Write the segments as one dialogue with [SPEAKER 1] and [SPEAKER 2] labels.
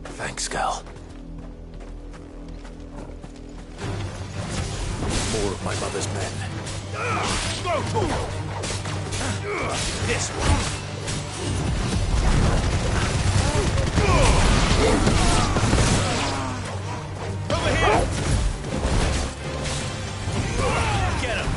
[SPEAKER 1] Thanks, girl. More of my mother's men. Go for this one. Over here! Get him!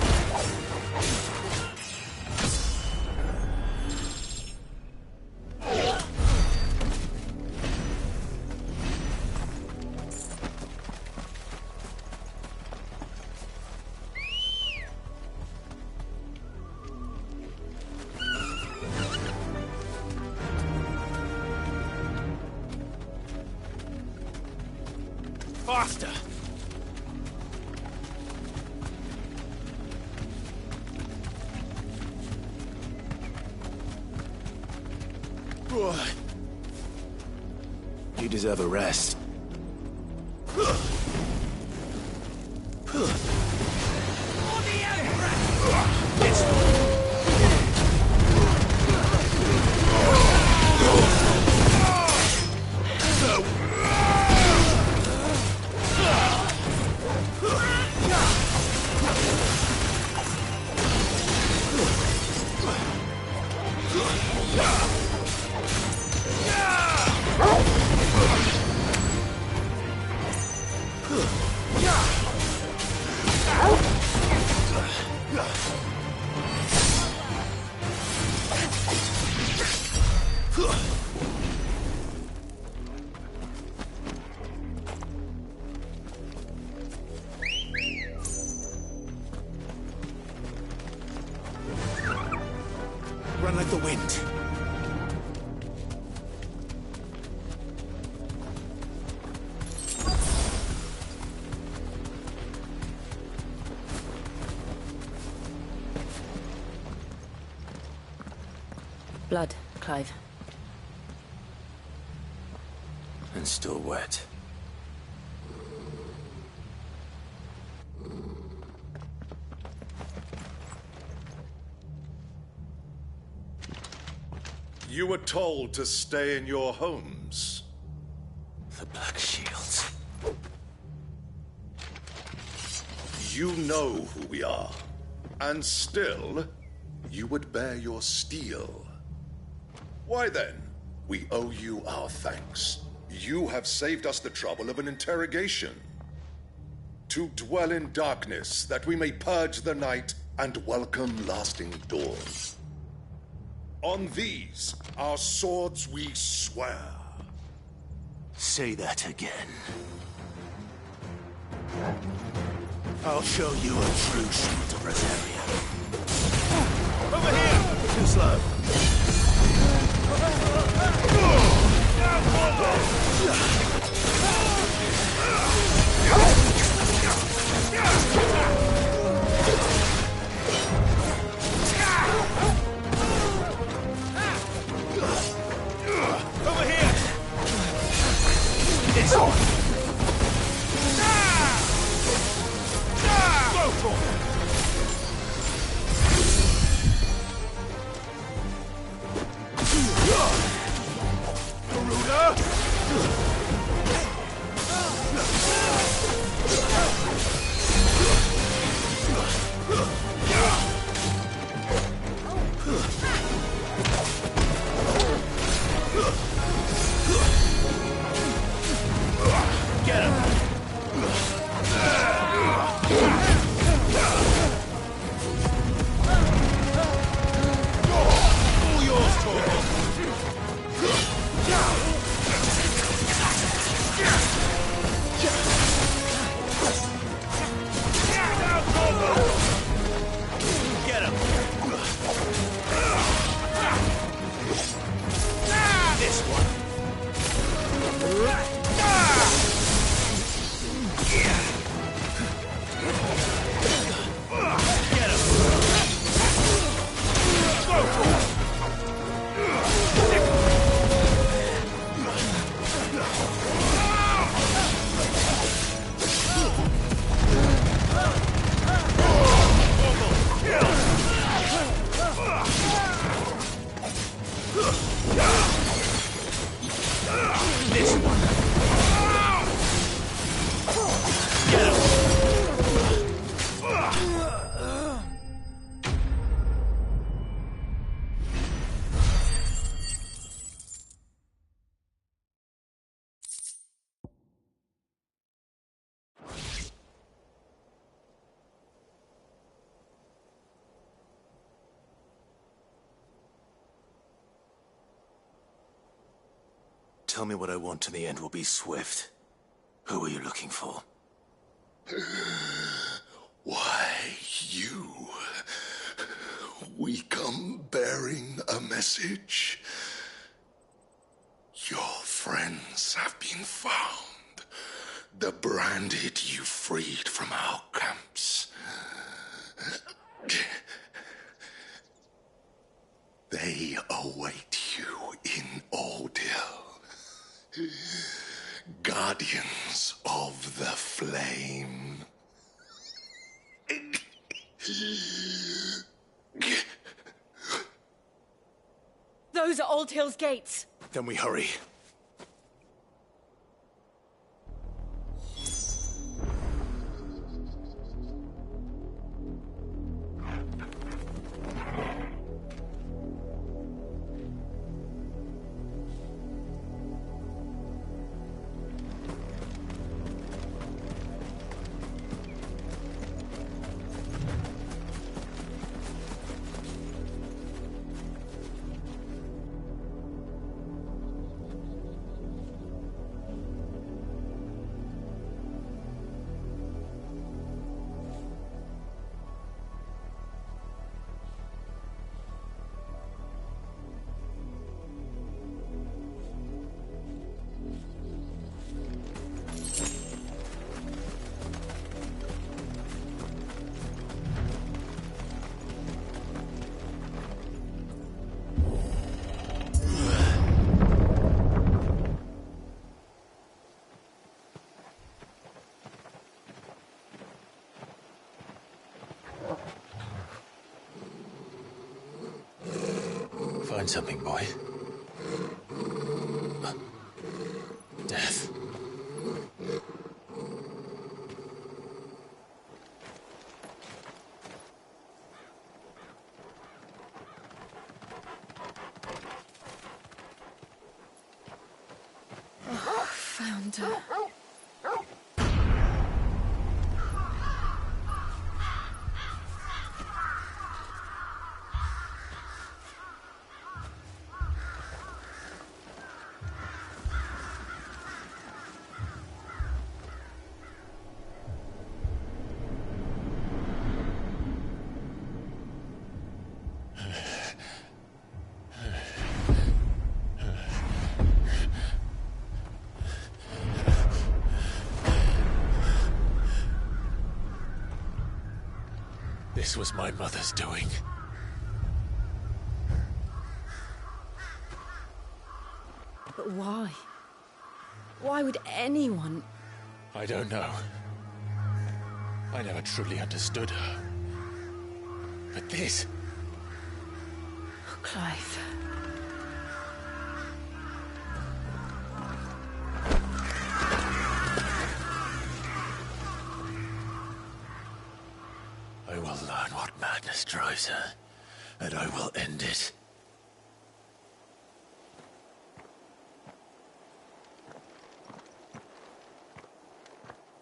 [SPEAKER 1] Faster! You deserve a rest. Run like the wind.
[SPEAKER 2] Blood, Clive.
[SPEAKER 1] And still wet.
[SPEAKER 3] You were told to stay in your homes.
[SPEAKER 1] The Black Shields.
[SPEAKER 3] You know who we are. And still, you would bear your steel. Why then, we owe you our thanks. You have saved us the trouble of an interrogation. To dwell in darkness, that we may purge the night and welcome lasting dawn. On these, our swords we swear.
[SPEAKER 1] Say that again. I'll show you a true shield of Rosaria. Over here! Too slow. Over here! This one! Go for it! Garuda! tell me what I want and the end will be swift. Who are you looking for?
[SPEAKER 3] Why, you. We come bearing a message. Your friends have been found. The branded you freed from our camps. They await you in Ordeal. Guardians of the Flame.
[SPEAKER 2] Those are Old Hill's gates.
[SPEAKER 1] Then we hurry. Find something, boy. Death.
[SPEAKER 2] Oh, found her.
[SPEAKER 1] This was my mother's doing.
[SPEAKER 2] But why? Why would anyone...
[SPEAKER 1] I don't know. I never truly understood her. But this...
[SPEAKER 2] Oh, Clive.
[SPEAKER 1] I will learn what madness drives her, and I will end it.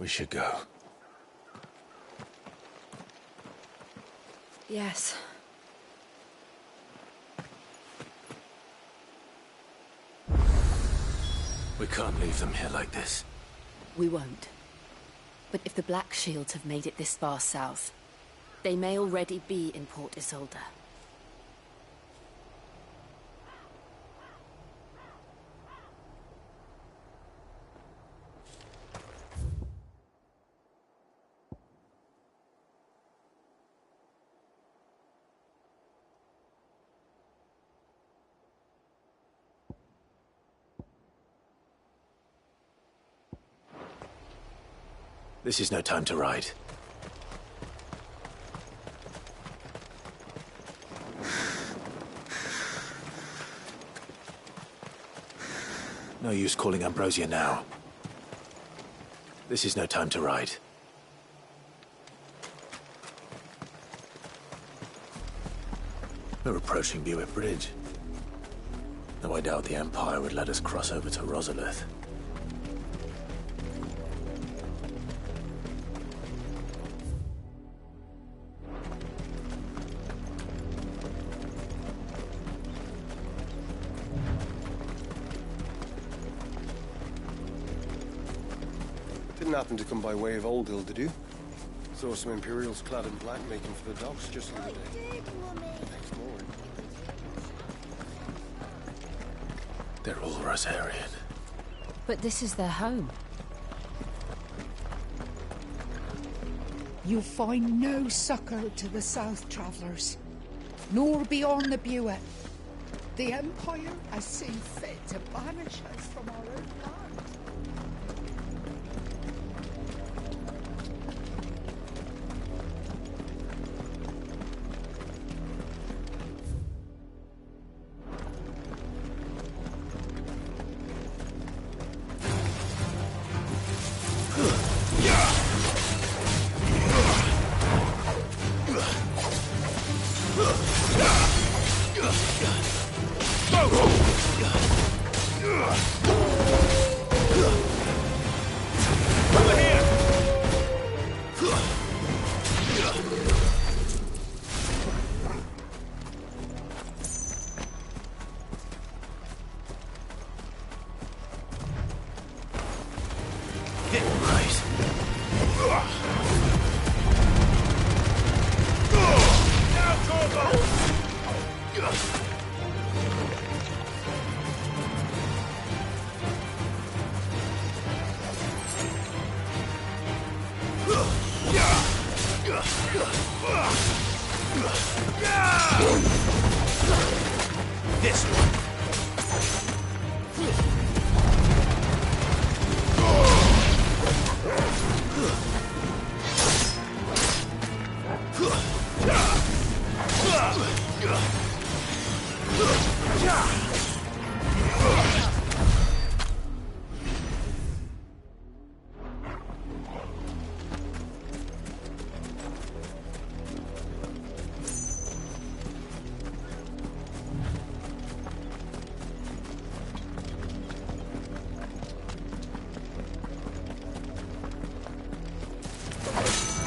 [SPEAKER 1] We should go.
[SPEAKER 2] Yes.
[SPEAKER 1] We can't leave them here like this.
[SPEAKER 2] We won't. But if the Black Shields have made it this far south, they may already be in Port Isolde.
[SPEAKER 1] This is no time to ride. No use calling Ambrosia now. This is no time to ride. We're approaching Buick Bridge. Though I doubt the Empire would let us cross over to Rosalith.
[SPEAKER 4] Didn't happen to come by way of Old Hill, did you? Saw some Imperials clad in black making for the docks just the other day. Thanks, Lord.
[SPEAKER 1] They're all Rosarian.
[SPEAKER 2] But this is their home.
[SPEAKER 5] You find no succor to the South Travellers, nor beyond the Buet. The Empire has seen fit to banish us from our own land.
[SPEAKER 1] This one.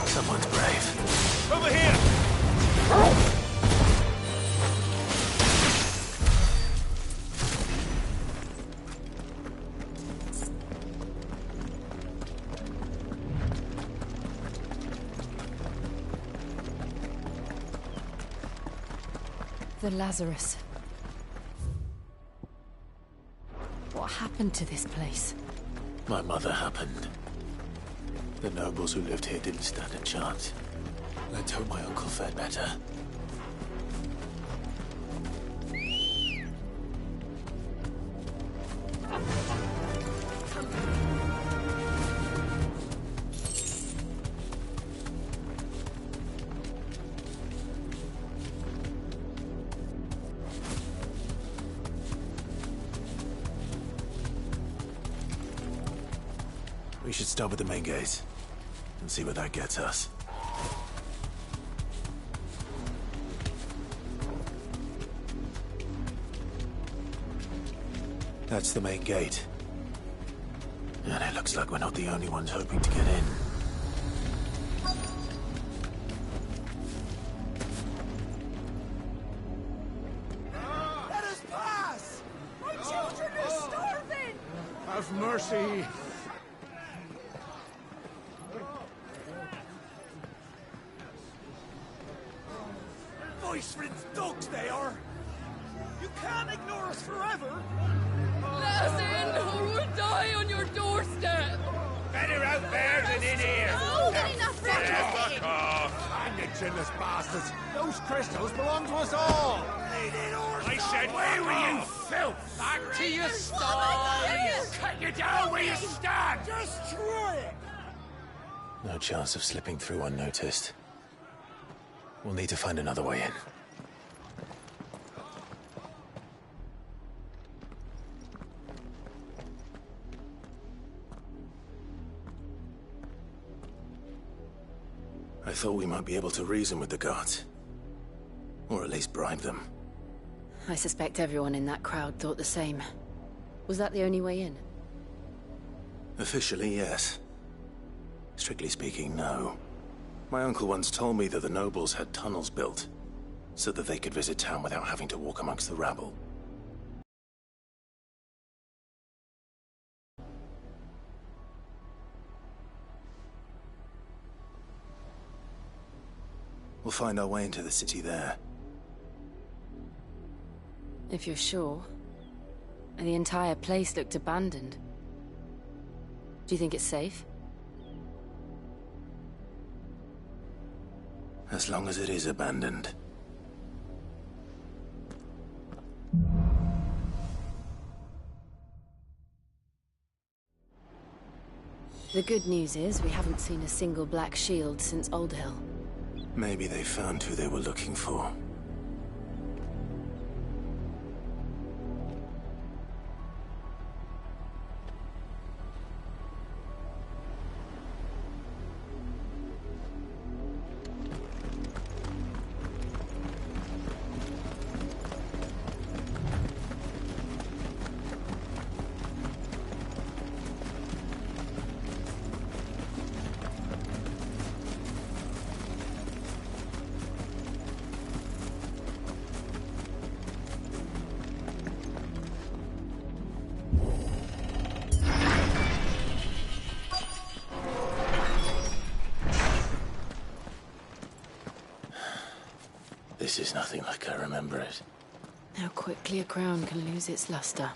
[SPEAKER 1] Someone's brave. Over here!
[SPEAKER 2] The Lazarus. What happened to this place?
[SPEAKER 1] My mother happened. The nobles who lived here didn't stand a chance. Let's hope my uncle fared better. We should start with the main gate and see where that gets us. That's the main gate. And it looks like we're not the only ones hoping to get in.
[SPEAKER 6] Let us pass! My children are starving!
[SPEAKER 7] Have mercy!
[SPEAKER 6] Voice-rinsed dogs they are! You can't ignore us forever!
[SPEAKER 8] Let us in, or we'll die on your doorstep!
[SPEAKER 7] Better out there than in here!
[SPEAKER 8] No, getting enough
[SPEAKER 7] Fuck off! Hang the chinless bastards! Those crystals belong to us all! I said, away with you, filth! Back to your stalls! Cut you down where you stand!
[SPEAKER 6] Destroy it!
[SPEAKER 1] No chance of slipping through unnoticed. We'll need to find another way in. I thought we might be able to reason with the guards. Or at least bribe them.
[SPEAKER 2] I suspect everyone in that crowd thought the same. Was that the only way in?
[SPEAKER 1] Officially, yes. Strictly speaking, no. My uncle once told me that the nobles had tunnels built, so that they could visit town without having to walk amongst the rabble. We'll find our way into the city there.
[SPEAKER 2] If you're sure. The entire place looked abandoned. Do you think it's safe?
[SPEAKER 1] As long as it is abandoned.
[SPEAKER 2] The good news is we haven't seen a single black shield since Old Hill.
[SPEAKER 1] Maybe they found who they were looking for. This is nothing like I remember it.
[SPEAKER 2] How quickly a crown can lose its luster.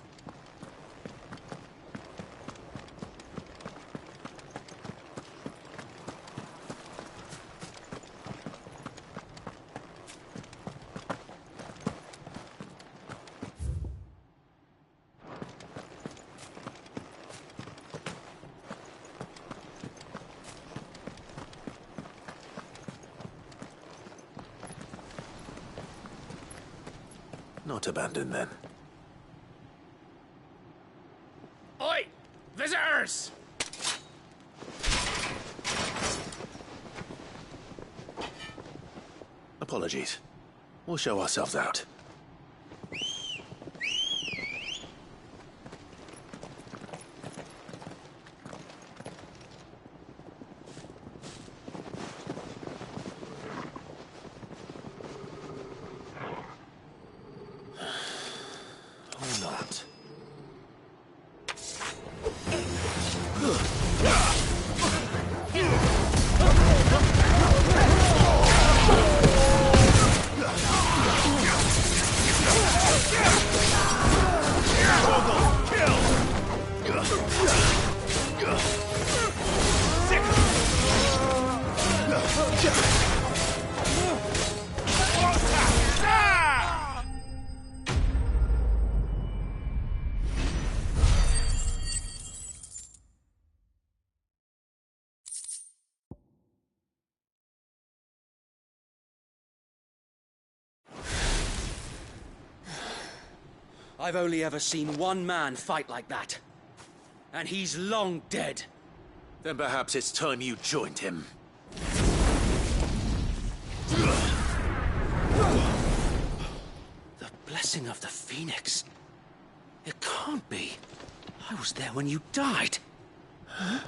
[SPEAKER 1] Not abandoned, then.
[SPEAKER 7] Oi! Visitors!
[SPEAKER 1] Apologies. We'll show ourselves out. Or not.
[SPEAKER 6] I've only ever seen one man fight like that. And he's long dead.
[SPEAKER 1] Then perhaps it's time you joined him.
[SPEAKER 6] The blessing of the Phoenix. It can't be. I was there when you died. Huh?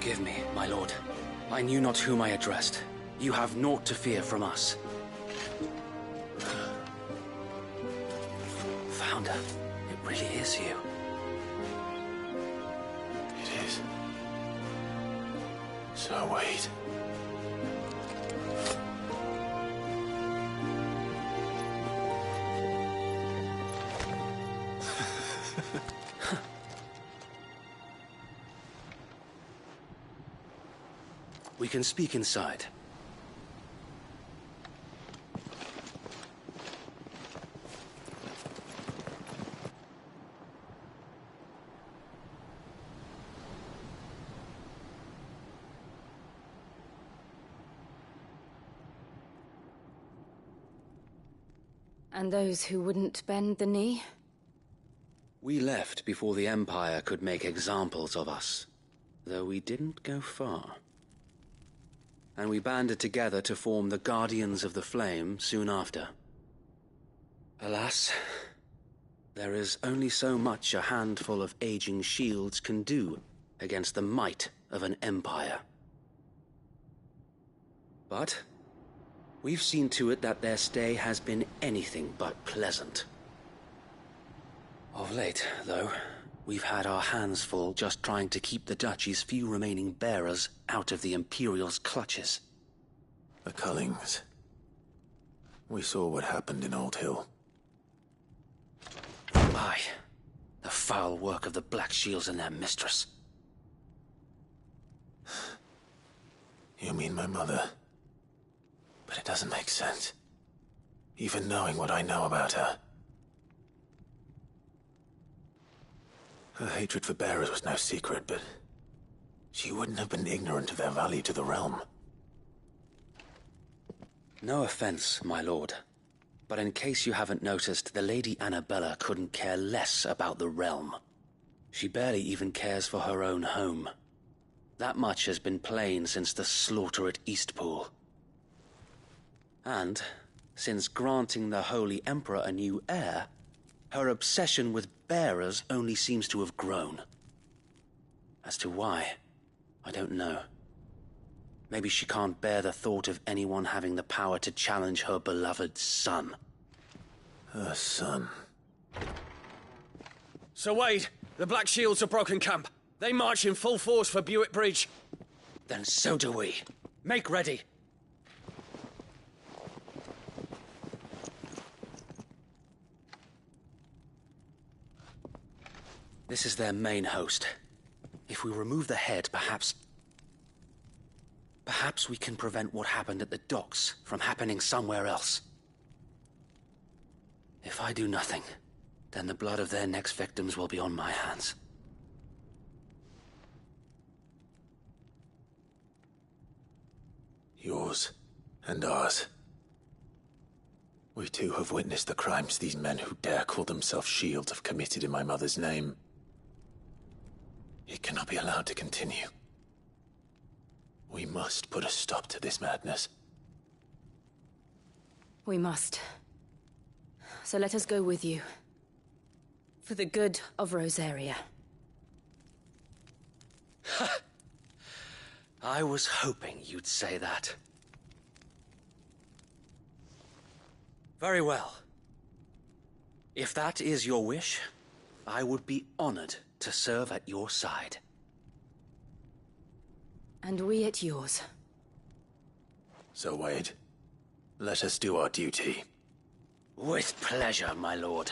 [SPEAKER 6] Forgive me, my lord. I knew not whom I addressed. You have naught to fear from us. Founder, it really is you.
[SPEAKER 1] It is. So wait.
[SPEAKER 6] We can speak inside.
[SPEAKER 2] And those who wouldn't bend the knee?
[SPEAKER 6] We left before the Empire could make examples of us, though we didn't go far. And we banded together to form the Guardians of the Flame soon after. Alas, there is only so much a handful of aging shields can do against the might of an empire. But we've seen to it that their stay has been anything but pleasant. Of late, though, we've had our hands full just trying to keep the Duchy's few remaining bearers out of the Imperial's clutches.
[SPEAKER 1] The Cullings. We saw what happened in Old Hill.
[SPEAKER 6] Aye, the foul work of the Black Shields and their mistress.
[SPEAKER 1] You mean my mother? But it doesn't make sense. Even knowing what I know about her. Her hatred for bearers was no secret, but she wouldn't have been ignorant of their value to the realm.
[SPEAKER 6] No offense, my lord, but in case you haven't noticed, the Lady Annabella couldn't care less about the realm. She barely even cares for her own home. That much has been plain since the slaughter at Eastpool. And, since granting the Holy Emperor a new heir, her obsession with bearers only seems to have grown. As to why, I don't know. Maybe she can't bear the thought of anyone having the power to challenge her beloved son.
[SPEAKER 1] Her son.
[SPEAKER 9] Sir Wade, the Black Shields have broken camp. They march in full force for Buick Bridge.
[SPEAKER 6] Then so do we.
[SPEAKER 9] Make ready.
[SPEAKER 6] This is their main host. If we remove the head, perhaps we can prevent what happened at the docks from happening somewhere else. If I do nothing, then the blood of their next victims will be on my hands.
[SPEAKER 1] Yours and ours. We too have witnessed the crimes these men who dare call themselves shields have committed in my mother's name. It cannot be allowed to continue. We must put a stop to this madness.
[SPEAKER 2] We must. So let us go with you. For the good of Rosaria.
[SPEAKER 6] I was hoping you'd say that. Very well. If that is your wish, I would be honored to serve at your side.
[SPEAKER 2] And we at yours.
[SPEAKER 1] So, Wade, let us do our duty.
[SPEAKER 6] With pleasure, my lord.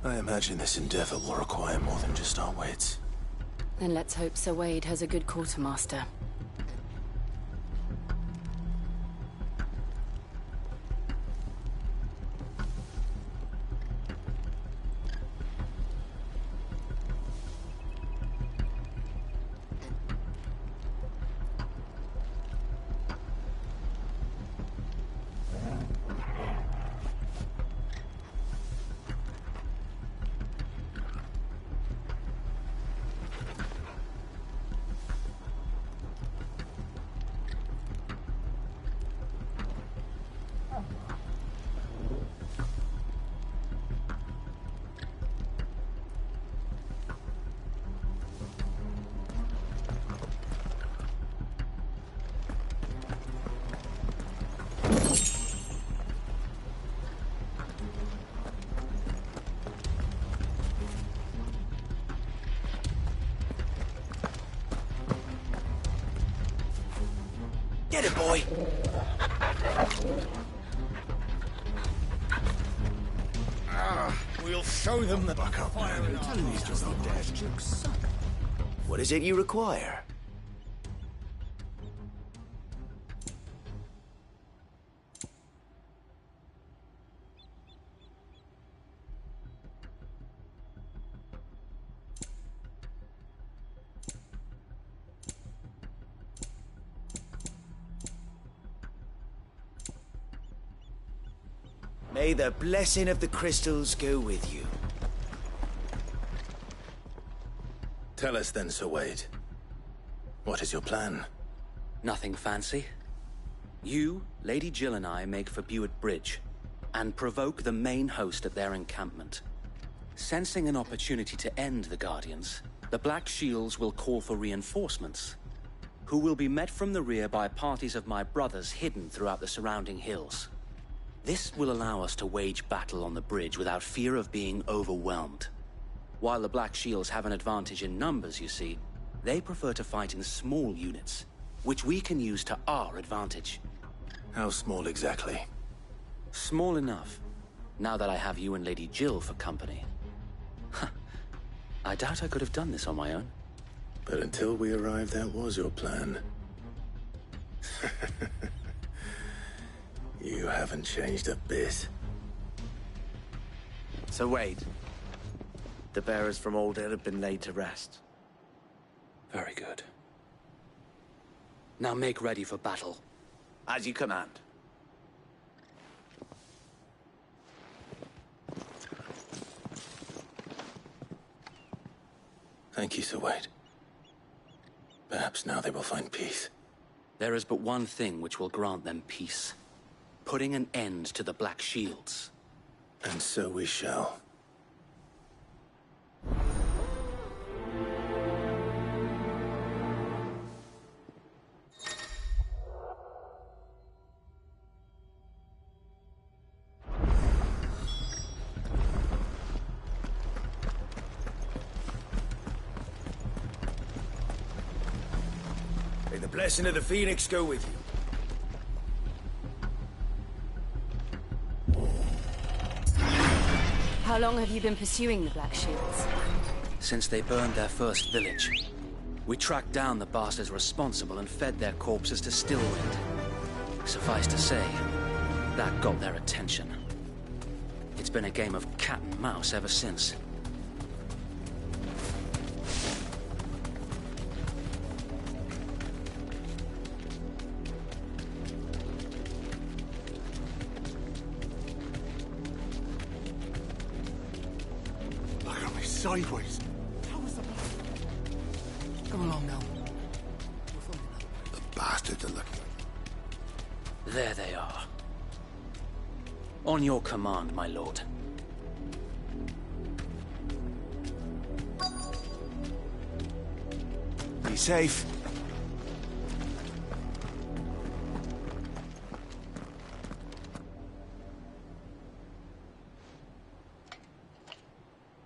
[SPEAKER 1] I imagine this endeavor will require more than just our wits.
[SPEAKER 2] Then let's hope Sir Wade has a good quartermaster.
[SPEAKER 9] Get it, boy!
[SPEAKER 7] We'll show them the buck up.
[SPEAKER 10] What is it you require? May the blessing of the crystals go with you.
[SPEAKER 1] Tell us then, Sir Wade. What is your plan?
[SPEAKER 6] Nothing fancy. You, Lady Jill and I make for Buett Bridge, and provoke the main host at their encampment. Sensing an opportunity to end the Guardians, the Black Shields will call for reinforcements, who will be met from the rear by parties of my brothers hidden throughout the surrounding hills. This will allow us to wage battle on the bridge without fear of being overwhelmed. While the Black Shields have an advantage in numbers, you see, they prefer to fight in small units, which we can use to our advantage.
[SPEAKER 1] How small exactly?
[SPEAKER 6] Small enough, now that I have you and Lady Jill for company. I doubt I could have done this on my own.
[SPEAKER 1] But until we arrived, that was your plan. You haven't changed a bit.
[SPEAKER 10] So Wade, the bearers from Old Hill have been laid to rest.
[SPEAKER 6] Very good. Now make ready for battle.
[SPEAKER 10] As you command.
[SPEAKER 1] Thank you, Sir Wade. Perhaps now they will find peace.
[SPEAKER 6] There is but one thing which will grant them peace. Putting an end to the Black Shields.
[SPEAKER 1] And so we shall.
[SPEAKER 10] May the blessing of the Phoenix go with you.
[SPEAKER 2] How long have you been pursuing the Black Shields?
[SPEAKER 6] Since they burned their first village. We tracked down the bastards responsible and fed their corpses to Stillwind. Suffice to say, that got their attention. It's been a game of cat and mouse ever since.
[SPEAKER 7] Sideways.
[SPEAKER 5] How was the blood? Come along now.
[SPEAKER 7] The bastards are looking.
[SPEAKER 6] There they are. On your command, my lord.
[SPEAKER 10] Be safe.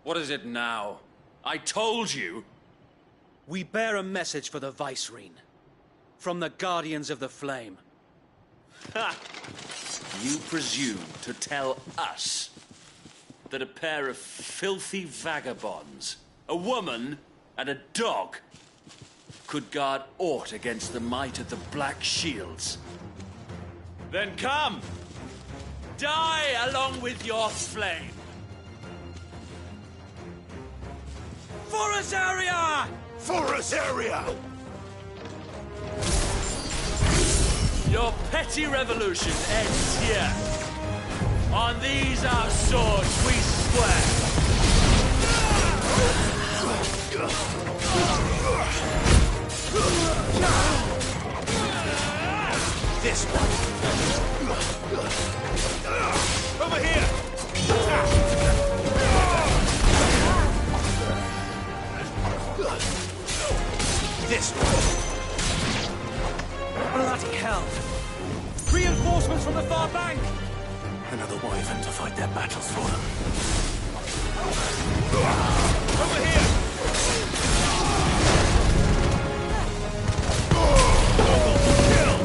[SPEAKER 9] What is it now? I told you!
[SPEAKER 6] We bear a message for the Vicereine. From the Guardians of the Flame.
[SPEAKER 9] Ha! You presume to tell us that a pair of filthy vagabonds, a woman and a dog, could guard aught against the might of the Black Shields? Then come! Die along with your flame! For Azaria!
[SPEAKER 7] For Azaria!
[SPEAKER 9] Your petty revolution ends here. On these our swords we swear.
[SPEAKER 10] This one.
[SPEAKER 7] Over here!
[SPEAKER 10] This one.
[SPEAKER 6] Bloody hell! Reinforcements from the far bank!
[SPEAKER 1] Another wyvern to fight their battles for them.
[SPEAKER 7] Over here! Kill!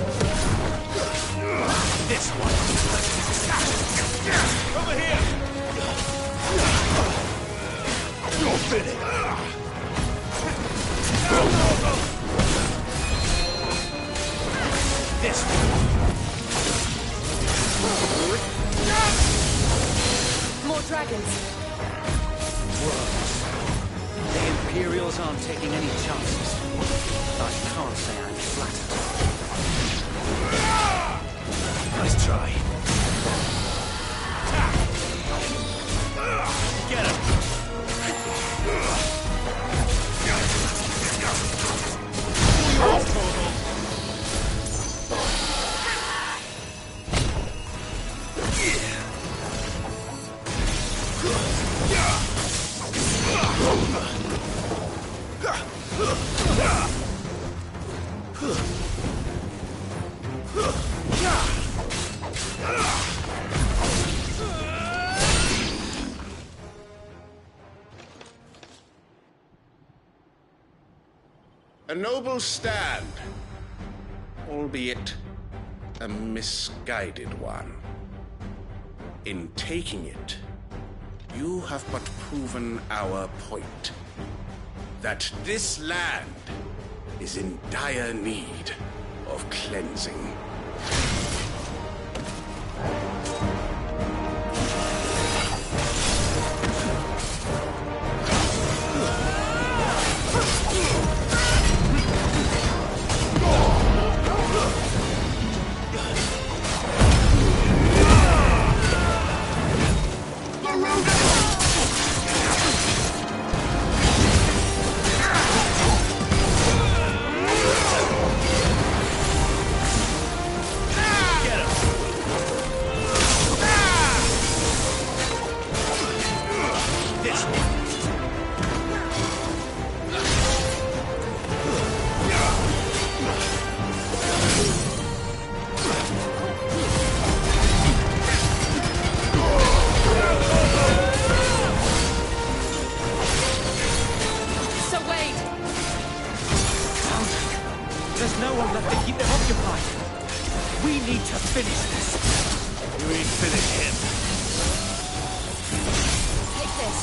[SPEAKER 3] A noble stand, albeit a misguided one. In taking it, you have but proven our point, that this land is in dire need of cleansing.
[SPEAKER 11] There's no one left to keep them occupied. We need to finish this.
[SPEAKER 7] You ain't finish him.
[SPEAKER 2] Take this.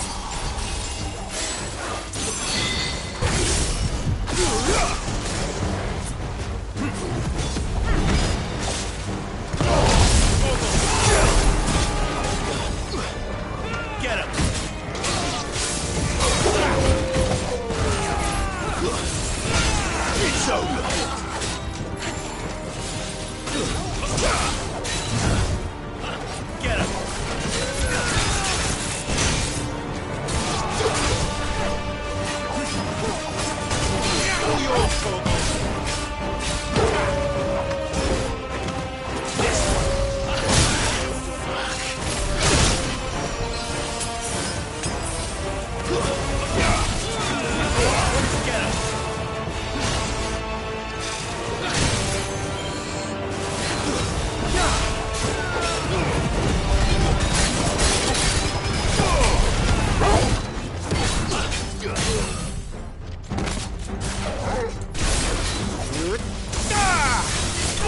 [SPEAKER 7] Get him! It's over! Get him! Your fault.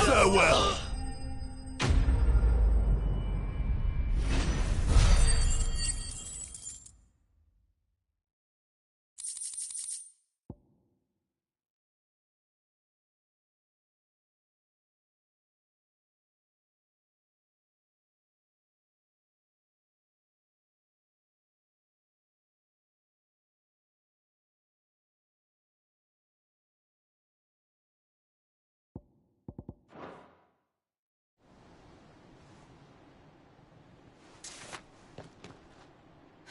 [SPEAKER 7] Farewell.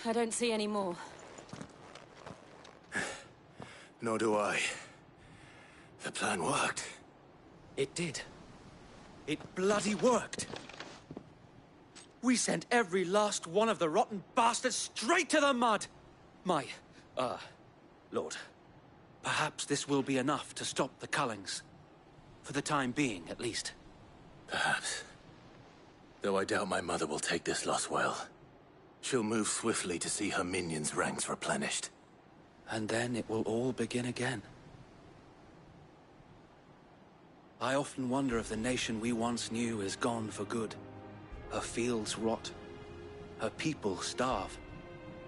[SPEAKER 2] I don't see any more.
[SPEAKER 1] Nor do I. The plan worked.
[SPEAKER 11] It did. It bloody worked. We sent every last one of the rotten bastards straight to the mud! My, Lord, perhaps this will be enough to stop the Cullings. For the time being, at least.
[SPEAKER 1] Perhaps. Though I doubt my mother will take this loss well. She'll move swiftly to see her minions' ranks replenished.
[SPEAKER 11] And then it will all begin again. I often wonder if the nation we once knew is gone for good. Her fields rot. Her people starve.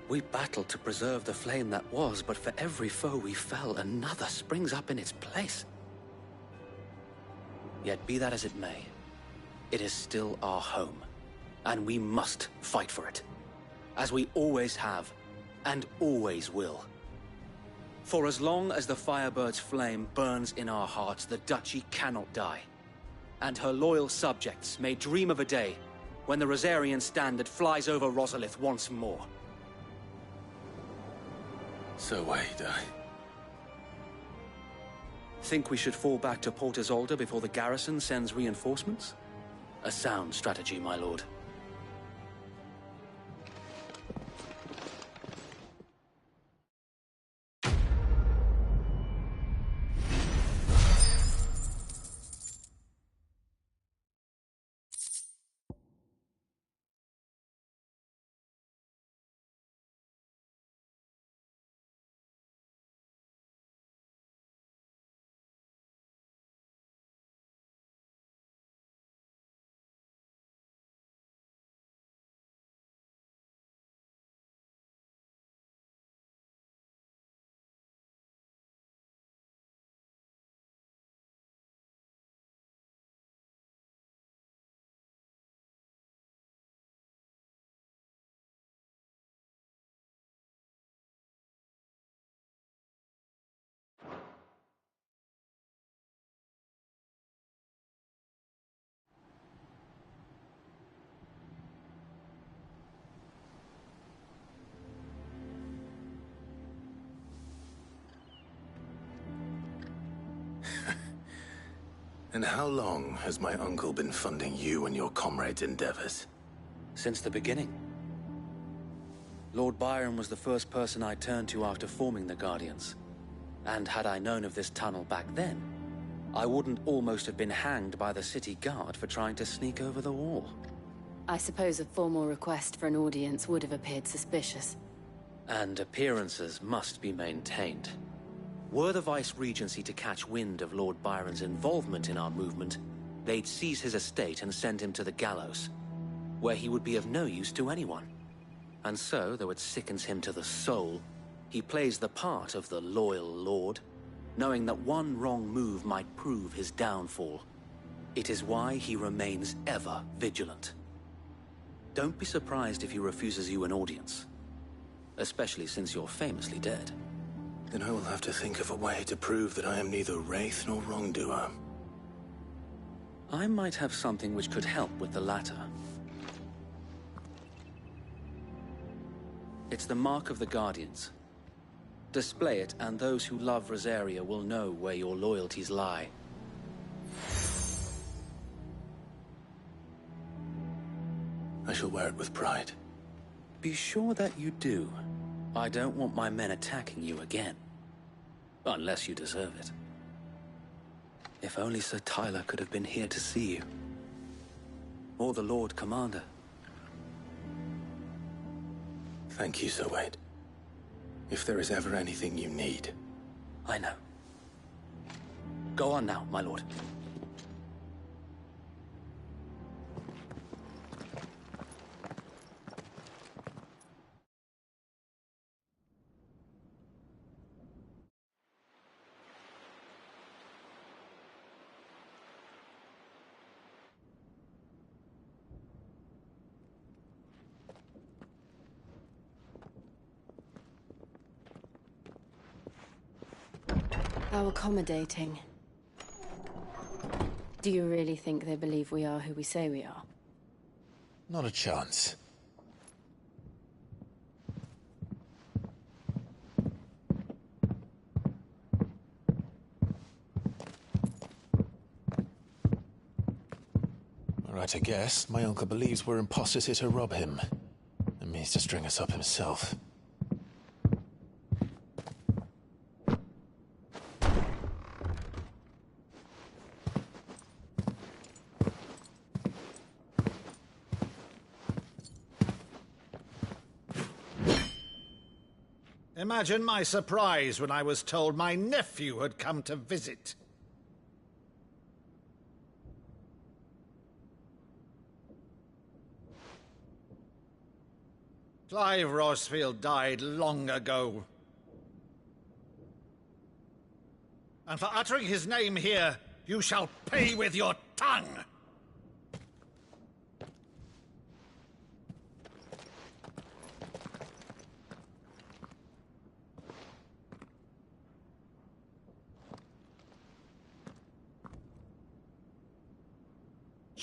[SPEAKER 11] We battled to preserve the flame that was, but for every foe we fell, another springs up in its place. Yet be that as it may, it is still our home, and we must fight for it. As we always have, and always will. For as long as the Firebird's flame burns in our hearts, the Duchy cannot die. And her loyal subjects may dream of a day when the Rosarian standard flies over Rosalith once more.
[SPEAKER 1] So wait,
[SPEAKER 11] Think we should fall back to Port Isolde before the garrison sends reinforcements? A sound strategy, my lord.
[SPEAKER 1] And how long has my uncle been funding you and your comrades' endeavors?
[SPEAKER 6] Since the beginning. Lord Byron was the first person I turned to after forming the Guardians. And had I known of this tunnel back then, I wouldn't almost have been hanged by the city guard for trying to sneak over the wall.
[SPEAKER 2] I suppose a formal request for an audience would have appeared suspicious.
[SPEAKER 6] And appearances must be maintained. Were the Vice-Regency to catch wind of Lord Byron's involvement in our movement, they'd seize his estate and send him to the gallows, where he would be of no use to anyone. And so, though it sickens him to the soul, he plays the part of the loyal lord, knowing that one wrong move might prove his downfall. It is why he remains ever vigilant. Don't be surprised if he refuses you an audience, especially since you're famously dead.
[SPEAKER 1] Then I will have to think of a way to prove that I am neither wraith nor wrongdoer.
[SPEAKER 6] I might have something which could help with the latter. It's the mark of the Guardians. Display it, and those who love Rosaria will know where your loyalties lie.
[SPEAKER 1] I shall wear it with pride.
[SPEAKER 6] Be sure that you do. I don't want my men attacking you again. Unless you deserve it. If only Sir Tyler could have been here to see you. Or the Lord Commander.
[SPEAKER 1] Thank you, Sir Wade. If there is ever anything you need.
[SPEAKER 6] I know. Go on now, my lord.
[SPEAKER 2] How accommodating. Do you really think they believe we are who we say we are?
[SPEAKER 1] Not a chance. Right to guess, my uncle believes we're imposters here to rob him, and means to string us up himself.
[SPEAKER 7] Imagine my surprise when I was told my nephew had come to visit. Clive Rosfield died long ago. And for uttering his name here, you shall pay with your tongue!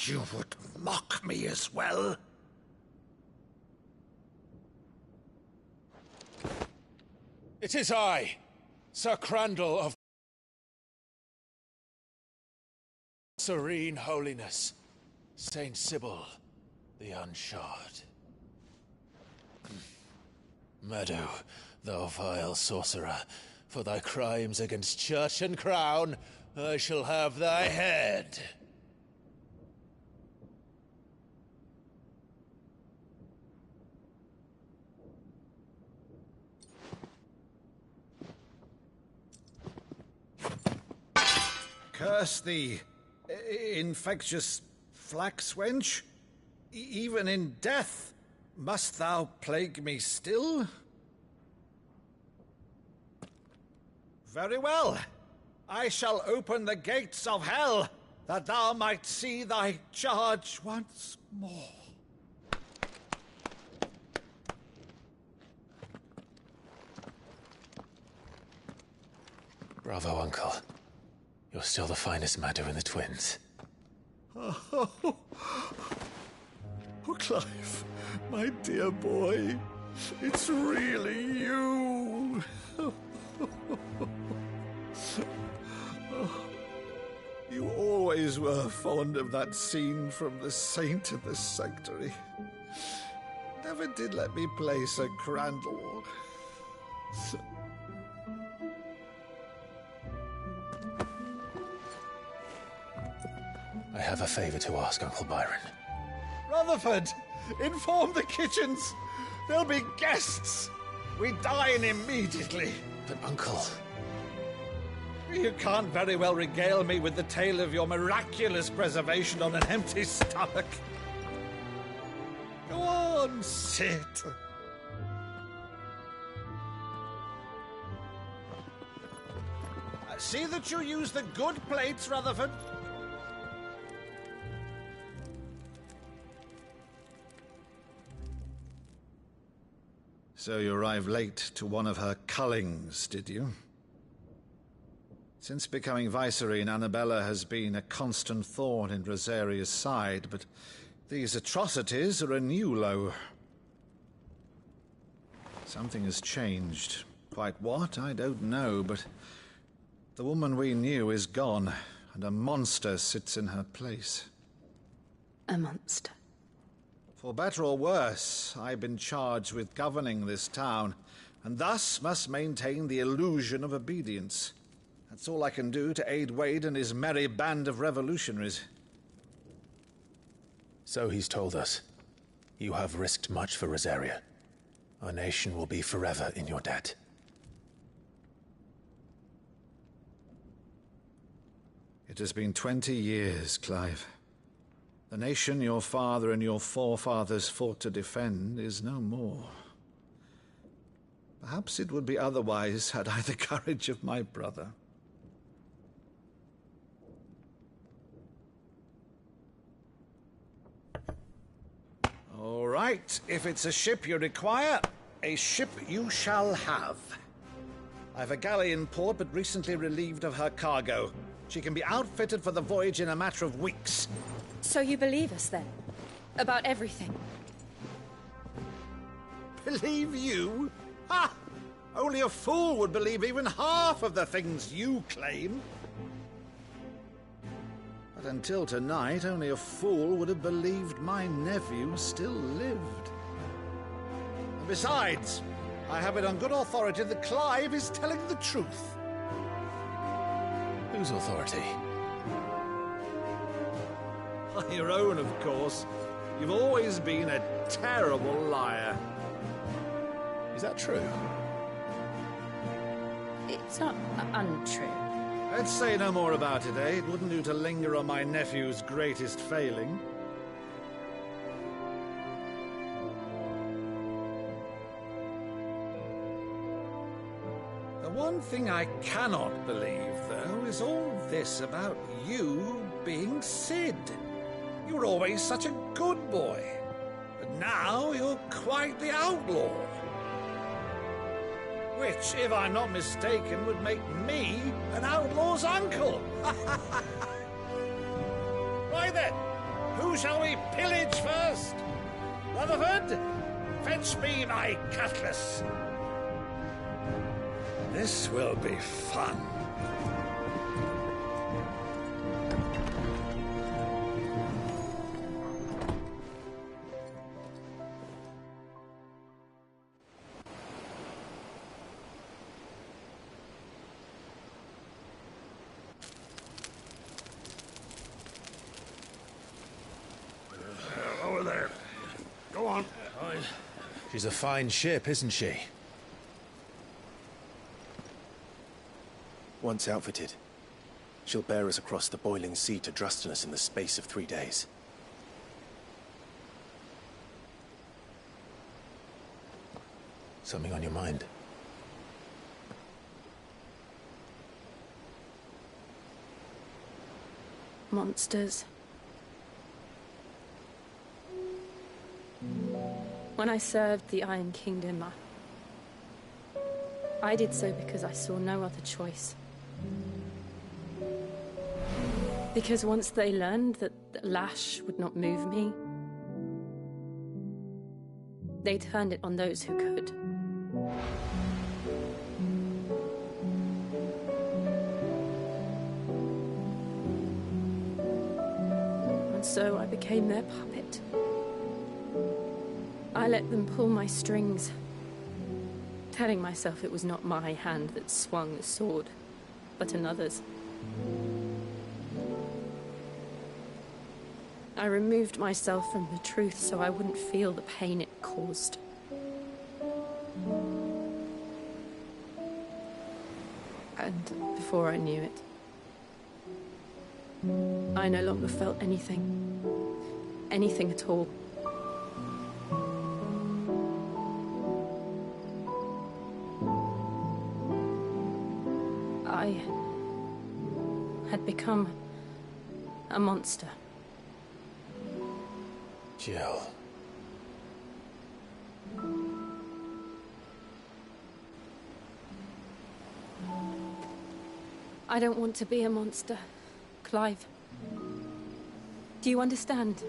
[SPEAKER 7] You would mock me as well?
[SPEAKER 1] It is I, Sir Crandall of Serene Holiness, Saint Sybil, the Unshod. Meadow, thou vile sorcerer, for thy crimes against church and crown, I shall have thy head.
[SPEAKER 7] Curse thee, infectious flax wench. Even in death, must thou plague me still? Very well. I shall open the gates of hell, that thou might see thy charge once more.
[SPEAKER 1] Bravo, Uncle. You're still the finest Meadow in the twins.
[SPEAKER 7] Oh, Clive, my dear boy, it's really you. You always
[SPEAKER 12] always were fond of that scene from The Saint of the Sanctuary. Never did let me play Sir Crandall.
[SPEAKER 1] I have a favor to ask, Uncle Byron.
[SPEAKER 12] Rutherford, inform the kitchens. There'll be guests. We dine immediately.
[SPEAKER 1] But, Uncle...
[SPEAKER 12] You can't very well regale me with the tale of your miraculous preservation on an empty stomach. Go on, sit. See that you use the good plates, Rutherford. So you arrived late to one of her cullings, did you? Since becoming Vicereine, Annabella has been a constant thorn in Rosaria's side, but these atrocities are a new low. Something has changed. Quite what, I don't know, but the woman we knew is gone, and a monster sits in her place.
[SPEAKER 2] A monster?
[SPEAKER 12] For better or worse, I've been charged with governing this town, and thus must maintain the illusion of obedience. That's all I can do to aid Wade and his merry band of revolutionaries.
[SPEAKER 1] So he's told us. You have risked much for Rosaria. Our nation will be forever in your debt.
[SPEAKER 12] It has been 20 years, Clive. The nation your father and your forefathers fought to defend is no more. Perhaps it would be otherwise had I the courage of my brother. All right, if it's a ship you require, a ship you shall have. I've a galley in port, but recently relieved of her cargo. She can be outfitted for the voyage in a matter of weeks.
[SPEAKER 2] So you believe us, then? About everything?
[SPEAKER 12] Believe you? Ha! Only a fool would believe even half of the things you claim. But until tonight, only a fool would have believed my nephew still lived. And besides, I have it on good authority that Clive is telling the truth.
[SPEAKER 1] Whose authority?
[SPEAKER 12] Your own, of course. You've always been a terrible liar.
[SPEAKER 1] Is that true?
[SPEAKER 2] It's not untrue.
[SPEAKER 12] Let's say no more about it, eh? It wouldn't do to linger on my nephew's greatest failing. The one thing I cannot believe, though, is all this about you being Sid. You were always such a good boy, but now you're quite the outlaw. Which, if I'm not mistaken, would make me an outlaw's uncle. Right then, who shall we pillage first? Rutherford, fetch me my cutlass. This will be fun.
[SPEAKER 7] Over there. Go on.
[SPEAKER 1] She's a fine ship, isn't she?
[SPEAKER 10] Once outfitted, she'll bear us across the boiling sea to Drustinus in the space of 3 days.
[SPEAKER 1] Something on your mind?
[SPEAKER 2] Monsters. When I served the Iron Kingdom, I did so because I saw no other choice. Because once they learned that the lash would not move me, they turned it on those who could. so I became their puppet. I let them pull my strings, telling myself it was not my hand that swung the sword, but another's. I removed myself from the truth so I wouldn't feel the pain it caused. And before I knew it, I no longer felt anything. Anything at all. I had become a monster.
[SPEAKER 1] Jill.
[SPEAKER 2] I don't want to be a monster, Clive. Do you understand?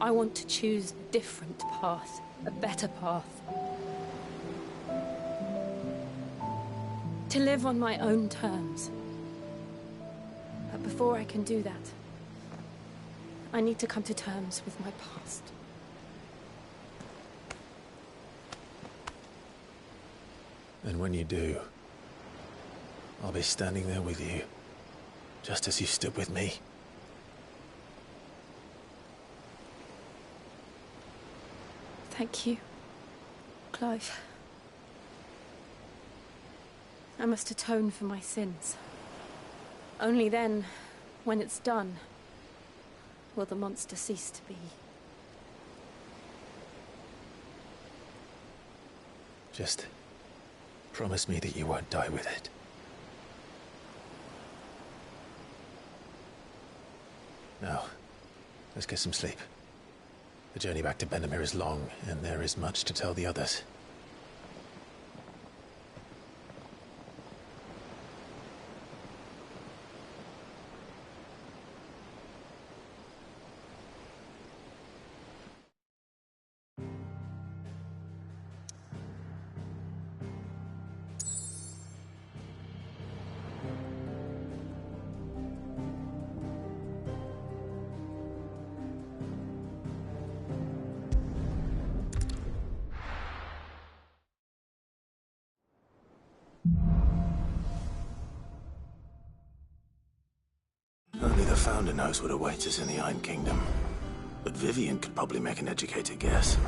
[SPEAKER 2] I want to choose a different path, a better path. To live on my own terms. But before I can do that, I need to come to terms with my past.
[SPEAKER 1] And when you do, I'll be standing there with you, just as you stood with me.
[SPEAKER 2] Thank you, Clive. I must atone for my sins. Only then, when it's done, will the monster cease to be.
[SPEAKER 1] Just promise me that you won't die with it. Now, let's get some sleep. The journey back to Benamir is long, and there is much to tell the others. Only the Founder knows what awaits us in the Iron Kingdom. But Vivian could probably make an educated guess.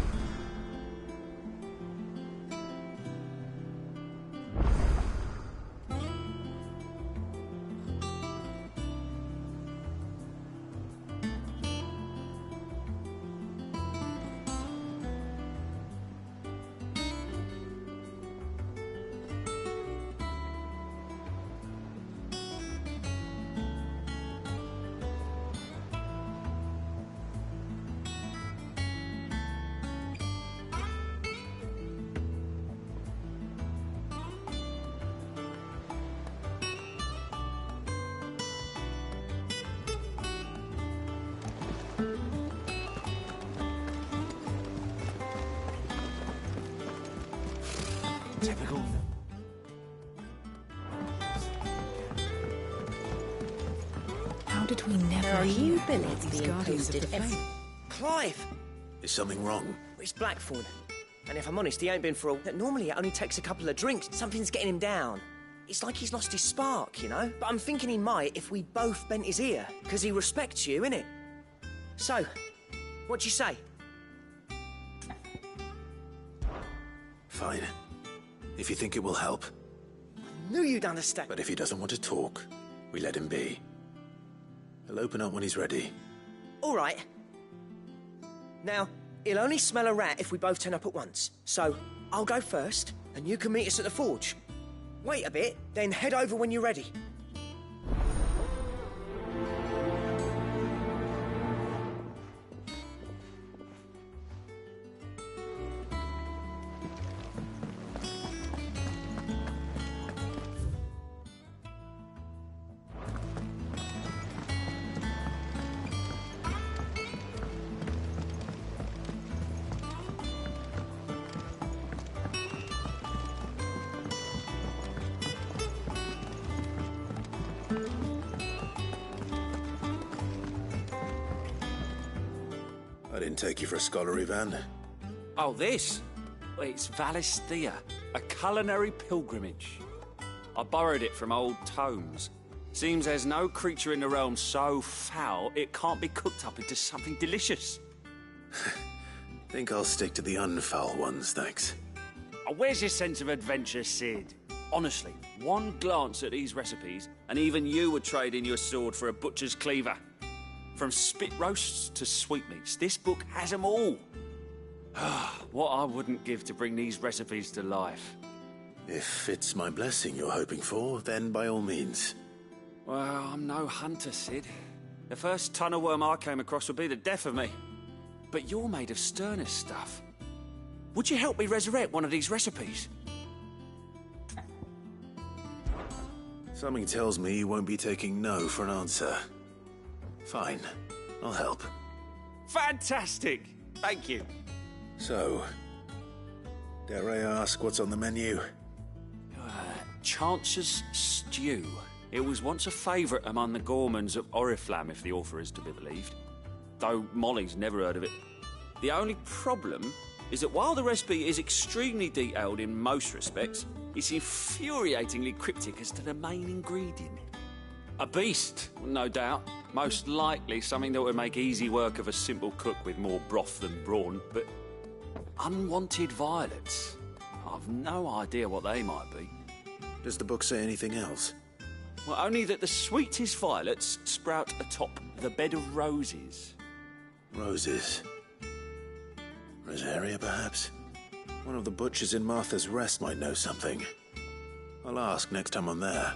[SPEAKER 11] Typical.
[SPEAKER 13] How did we never
[SPEAKER 14] you
[SPEAKER 13] hear
[SPEAKER 14] believe
[SPEAKER 13] about these
[SPEAKER 14] being
[SPEAKER 13] guardians of the
[SPEAKER 14] posted
[SPEAKER 13] flame?
[SPEAKER 14] Clive!
[SPEAKER 1] Is something wrong?
[SPEAKER 14] It's Blackthorn. And if I'm honest, he ain't been for a... Normally it only takes a couple of drinks. Something's getting him down. It's like he's lost his spark, you know? But I'm thinking he might if we both bent his ear. Because he respects you, innit? So, what do you say?
[SPEAKER 1] Fine. If you think it will help.
[SPEAKER 14] I knew you'd understand.
[SPEAKER 1] But if he doesn't want to talk, we let him be. He'll open up when he's ready.
[SPEAKER 14] All right. Now, he'll only smell a rat if we both turn up at once. So, I'll go first, and you can meet us at the forge. Wait a bit, then head over when you're ready.
[SPEAKER 1] I didn't take you for a scholar, Ivan.
[SPEAKER 9] Oh, this? Well, it's Valisthea, a culinary pilgrimage. I borrowed it from old tomes. Seems there's no creature in the realm so foul it can't be cooked up into something delicious.
[SPEAKER 1] Think I'll stick to the unfoul ones, thanks.
[SPEAKER 9] Oh, where's your sense of adventure, Sid? Honestly, one glance at these recipes, and even you would trade in your sword for a butcher's cleaver. From spit roasts to sweetmeats, this book has them all. What I wouldn't give to bring these recipes to life.
[SPEAKER 1] If it's my blessing you're hoping for, then by all means.
[SPEAKER 9] Well, I'm no hunter, Sid. The first tunnel worm I came across would be the death of me. But you're made of sterner stuff. Would you help me resurrect one of these recipes?
[SPEAKER 1] Something tells me you won't be taking no for an answer. Fine, I'll help.
[SPEAKER 9] Fantastic! Thank you.
[SPEAKER 1] So, dare I ask what's on the menu?
[SPEAKER 9] Chance's Stew. It was once a favourite among the gourmands of Oriflamme, if the author is to be believed. Though Molly's never heard of it. The only problem is that while the recipe is extremely detailed in most respects, it's infuriatingly cryptic as to the main ingredient. A beast, no doubt. Most likely something that would make easy work of a simple cook with more broth than brawn, but unwanted violets. I've no idea what they might be.
[SPEAKER 1] Does the book say anything else?
[SPEAKER 9] Well, only that the sweetest violets sprout atop the bed of roses.
[SPEAKER 1] Roses. Rosaria, perhaps? One of the butchers in Martha's Rest might know something. I'll ask next time I'm there.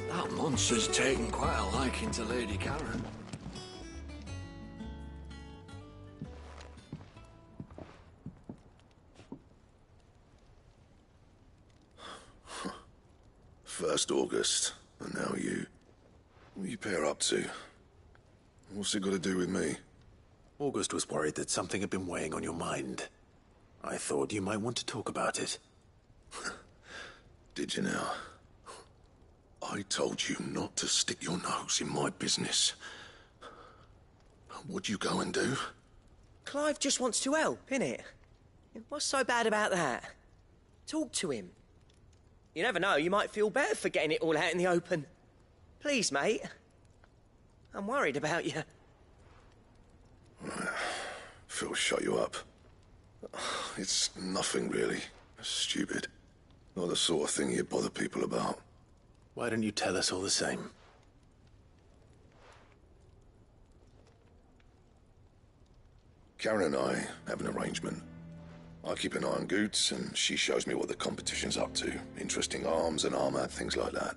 [SPEAKER 7] That monster's taken quite a liking to Lady Karen.
[SPEAKER 3] First August, and now you. What are you pair up to? What's it got to do with me?
[SPEAKER 1] August was worried that something had been weighing on your mind. I thought you might want to talk about it.
[SPEAKER 3] Did you now? I told you not to stick your nose in my business. What'd you go and do?
[SPEAKER 14] Clive just wants to help, innit? What's so bad about that? Talk to him. You never know, you might feel better for getting it all out in the open. Please, mate. I'm worried about you.
[SPEAKER 3] Phil shut you up. It's nothing, really. Stupid. Not the sort of thing you bother people about.
[SPEAKER 1] Why don't you tell us all the same?
[SPEAKER 3] Karen and I have an arrangement. I keep an eye on Goots, and she shows me what the competition's up to. Interesting arms and armor, things like that.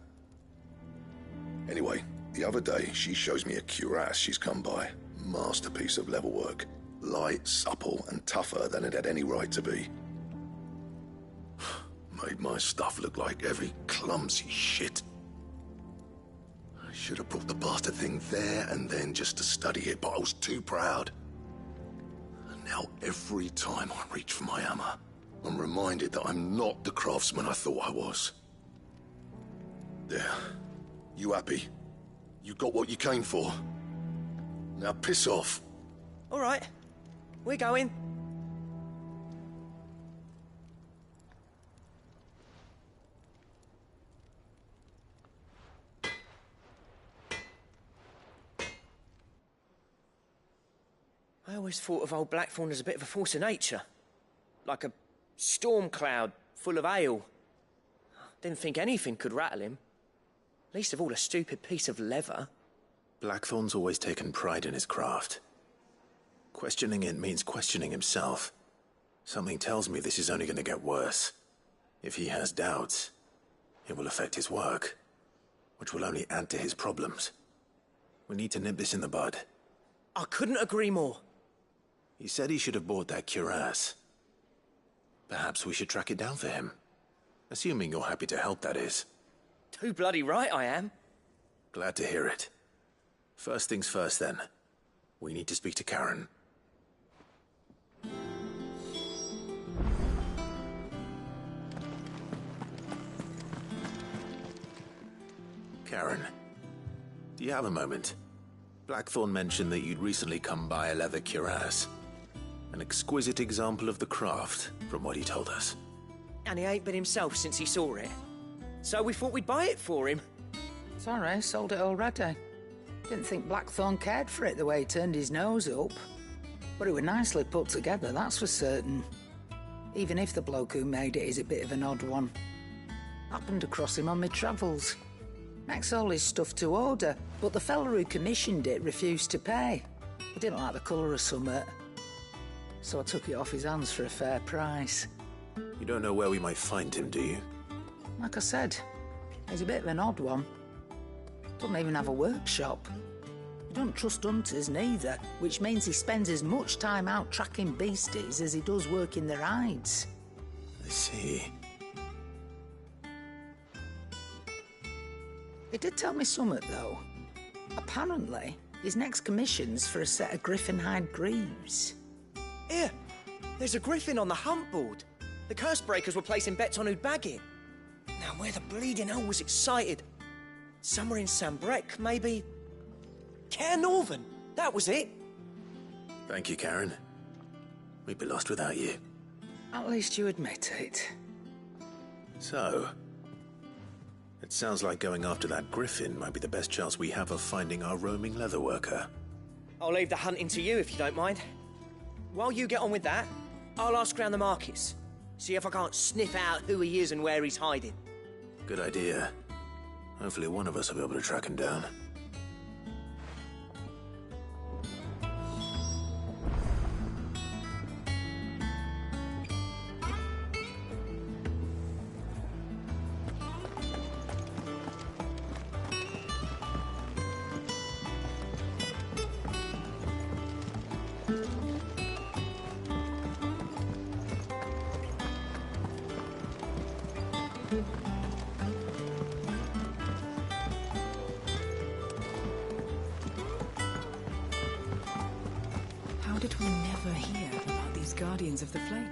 [SPEAKER 3] Anyway, the other day, she shows me a cuirass she's come by. Masterpiece of level work. Light, supple, and tougher than it had any right to be. Made my stuff look like heavy, clumsy shit. I should have brought the bastard thing there and then just to study it, but I was too proud. And now every time I reach for my hammer, I'm reminded that I'm not the craftsman I thought I was. There. You happy? You got what you came for? Now piss off.
[SPEAKER 14] All right. We're going. I always thought of old Blackthorn as a bit of a force of nature. Like a storm cloud full of hail. Didn't think anything could rattle him. Least of all a stupid piece of leather.
[SPEAKER 1] Blackthorn's always taken pride in his craft. Questioning it means questioning himself. Something tells me this is only going to get worse. If he has doubts, it will affect his work, which will only add to his problems. We need to nip this in the bud.
[SPEAKER 14] I couldn't agree more.
[SPEAKER 1] He said he should have bought that cuirass. Perhaps we should track it down for him. Assuming you're happy to help, that is.
[SPEAKER 14] Too bloody right I am.
[SPEAKER 1] Glad to hear it. First things first, then. We need to speak to Karen. Karen, do you have a moment? Blackthorn mentioned that you'd recently come by a leather cuirass. An exquisite example of the craft, from what he told us.
[SPEAKER 14] And he ain't been himself since he saw it. So we thought we'd buy it for him.
[SPEAKER 5] Sorry, sold it already. Didn't think Blackthorn cared for it the way he turned his nose up. But it was nicely put together, that's for certain. Even if the bloke who made it is a bit of an odd one. Happened across him on my travels. Makes all his stuff to order, but the fella who commissioned it refused to pay. He didn't like the colour of summit. So I took it off his hands for a fair price.
[SPEAKER 1] You don't know where we might find him, do you?
[SPEAKER 5] Like I said, he's a bit of an odd one. Doesn't even have a workshop. He don't trust hunters neither, which means he spends as much time out tracking beasties as he does working their hides.
[SPEAKER 1] I see.
[SPEAKER 5] He did tell me something, though. Apparently, his next commission's for a set of griffin hide greaves.
[SPEAKER 14] Here, there's a griffin on the hunt board. The curse breakers were placing bets on who'd bag it. Now, where the bleeding hell was it sighted? Somewhere in Sambrec, maybe... Care Northern, that was it.
[SPEAKER 1] Thank you, Karen. We'd be lost without you.
[SPEAKER 5] At least you admit it.
[SPEAKER 1] So, it sounds like going after that griffin might be the best chance we have of finding our roaming leatherworker.
[SPEAKER 14] I'll leave the hunting to you if you don't mind. While you get on with that, I'll ask around the markets. See if I can't sniff out who he is and where he's hiding.
[SPEAKER 1] Good idea. Hopefully one of us will be able to track him down.
[SPEAKER 13] How did we never hear about these Guardians of the Flame?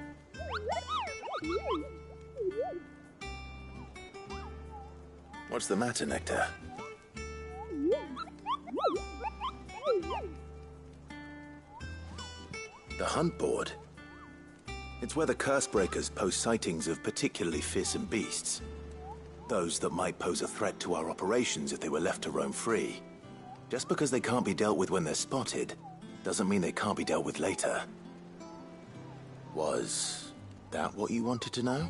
[SPEAKER 1] What's the matter, Nectar? The hunt board? It's where the curse breakers post sightings of particularly fearsome beasts. Those that might pose a threat to our operations if they were left to roam free. Just because they can't be dealt with when they're spotted, doesn't mean they can't be dealt with later. Was that what you wanted to know?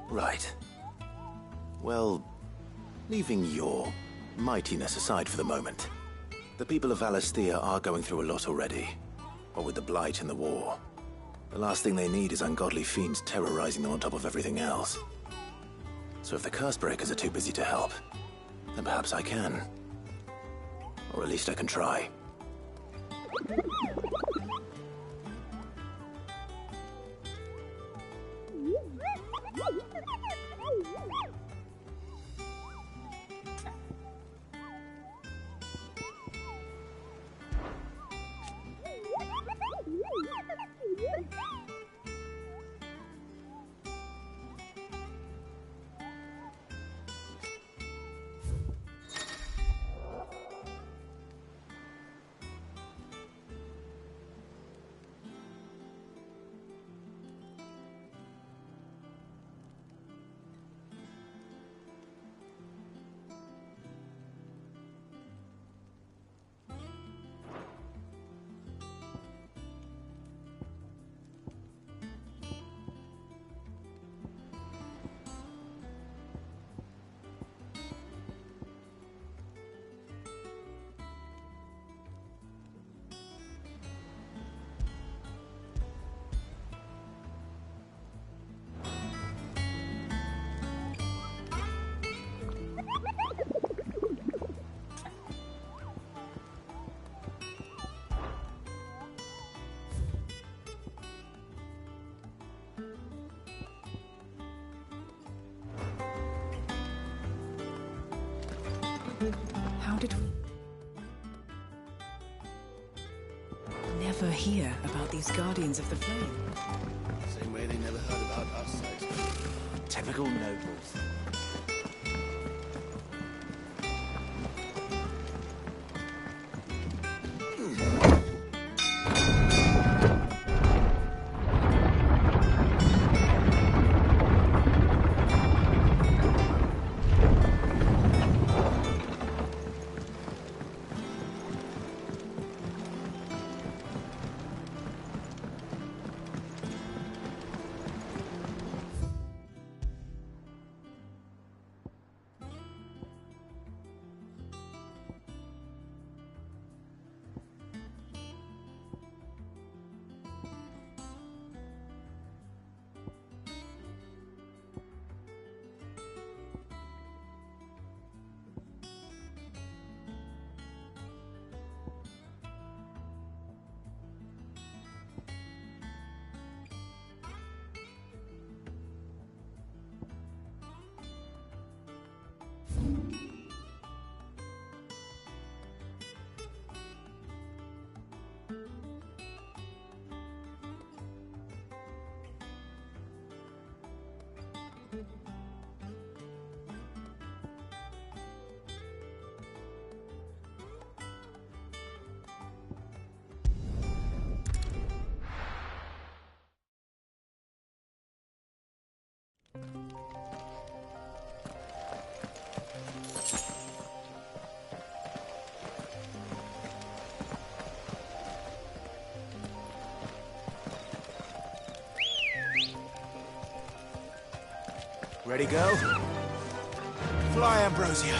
[SPEAKER 1] Right. Well, leaving your mightiness aside for the moment, the people of Valisthea are going through a lot already. What with the Blight and the war. The last thing they need is ungodly fiends terrorizing them on top of everything else. So if the Cursebreakers are too busy to help, then perhaps I can. Or at least I can try.
[SPEAKER 13] How did we never hear about these Guardians of the Flame?
[SPEAKER 10] Same way they never heard about us, I suppose.
[SPEAKER 1] Typical nobles.
[SPEAKER 15] Ready, go? Fly, Ambrosia.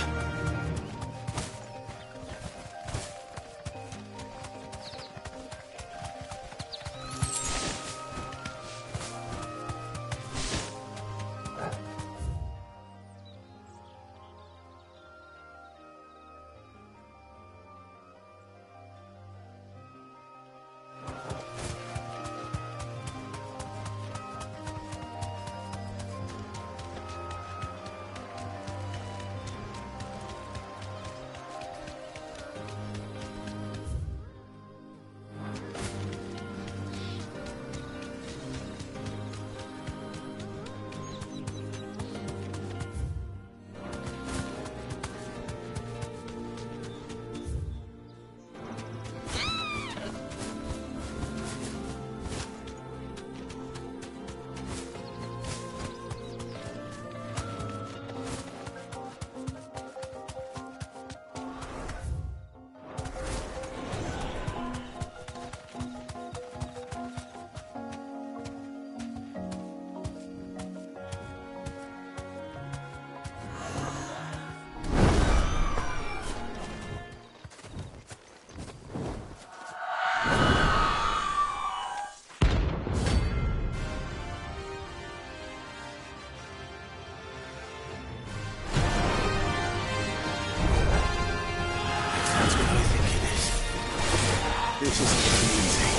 [SPEAKER 1] This isn't easy.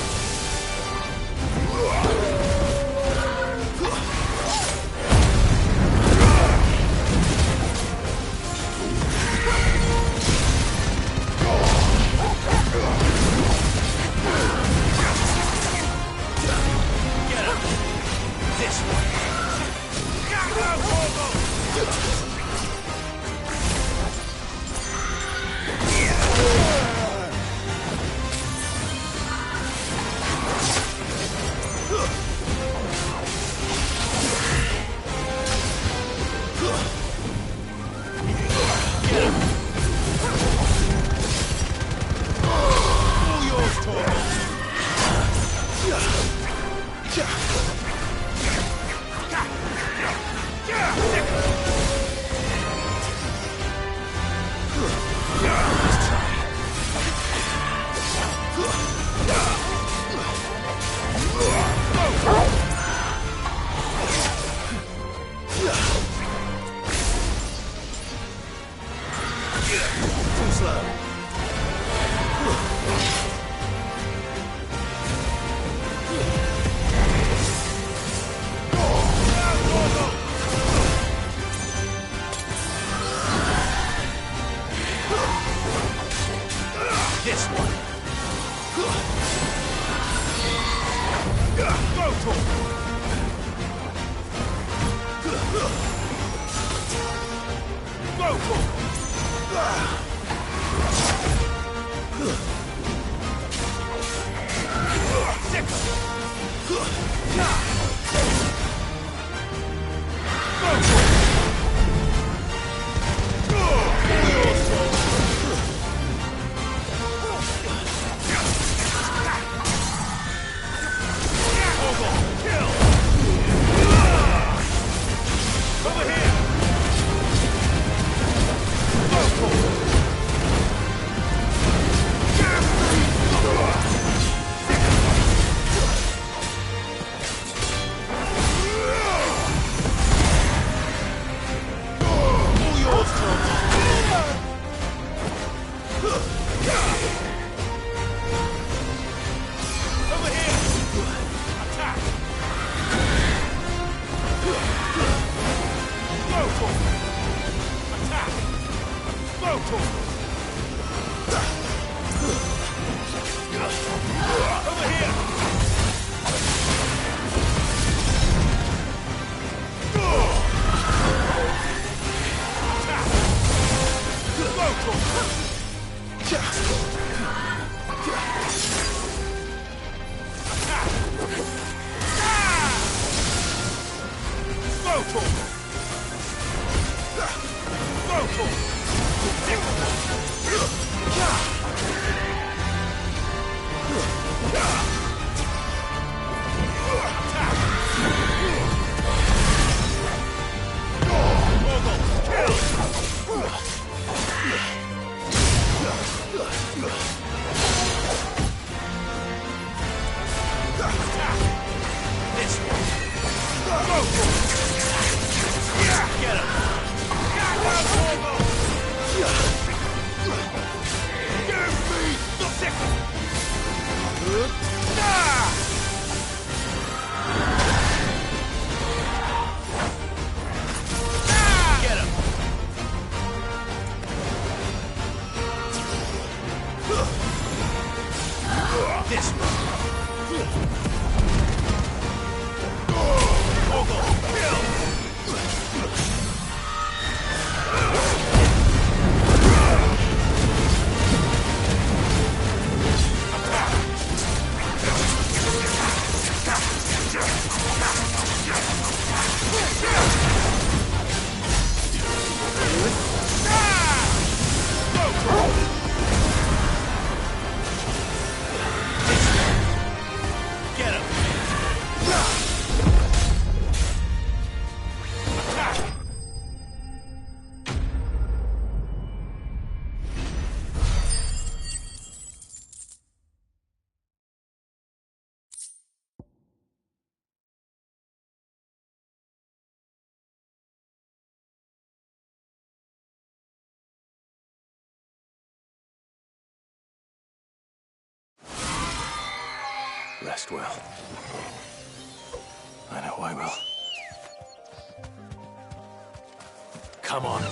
[SPEAKER 7] Get him! This way!
[SPEAKER 10] Rest well. I know I will. Come on.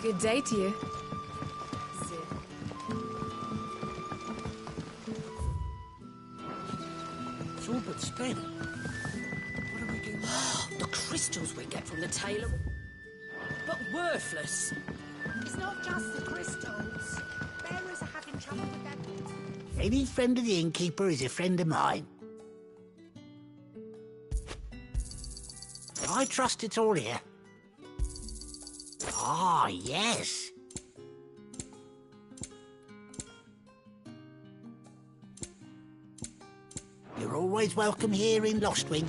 [SPEAKER 13] Good day to you.
[SPEAKER 16] It's all but spent. What do we do now?
[SPEAKER 17] The crystals we get from the tailor. But worthless.
[SPEAKER 16] It's not just the crystals. Bearers are having trouble with that. Any friend of the innkeeper is a friend of mine. I trust it's all here. Ah, yes. You're always welcome here in Lostwing.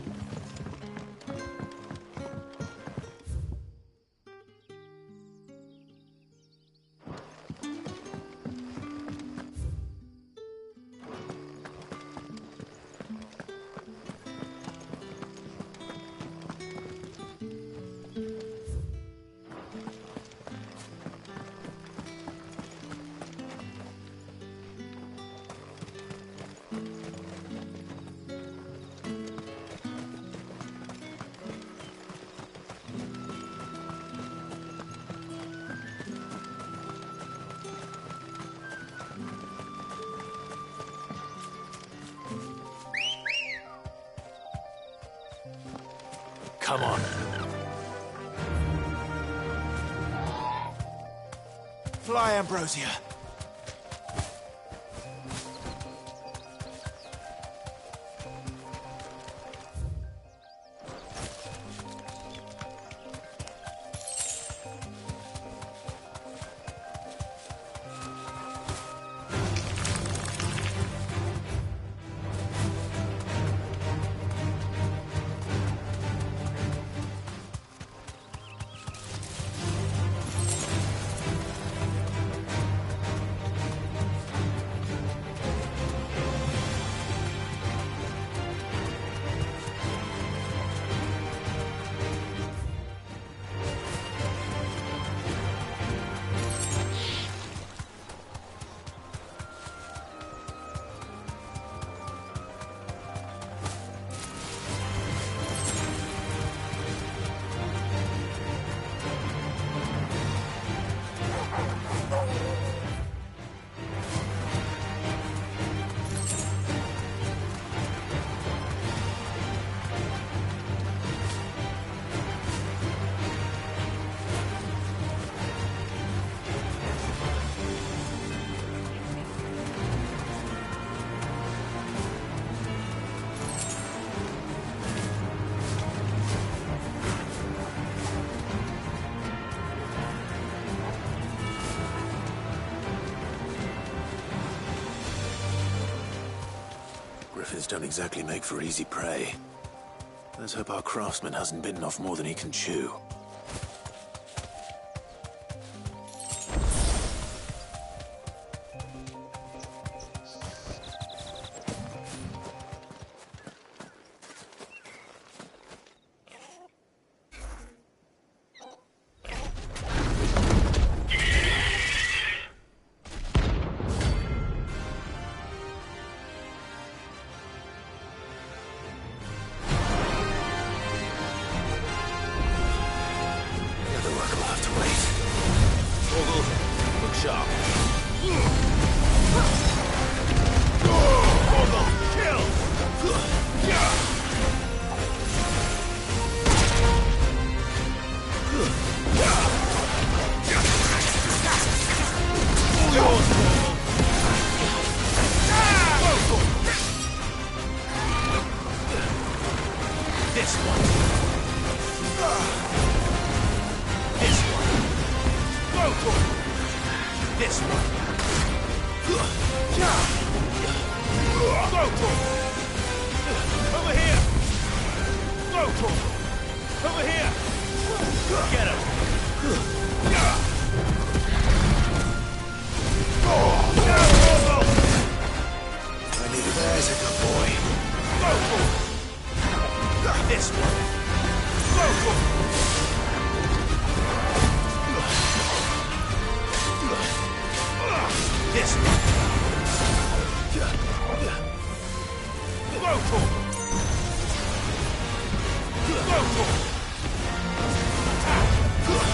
[SPEAKER 1] Come on.
[SPEAKER 15] Fly, Ambrosia.
[SPEAKER 1] Griffins don't exactly make for easy prey. Let's hope our craftsman hasn't bitten off more than he can chew.
[SPEAKER 15] Go for it!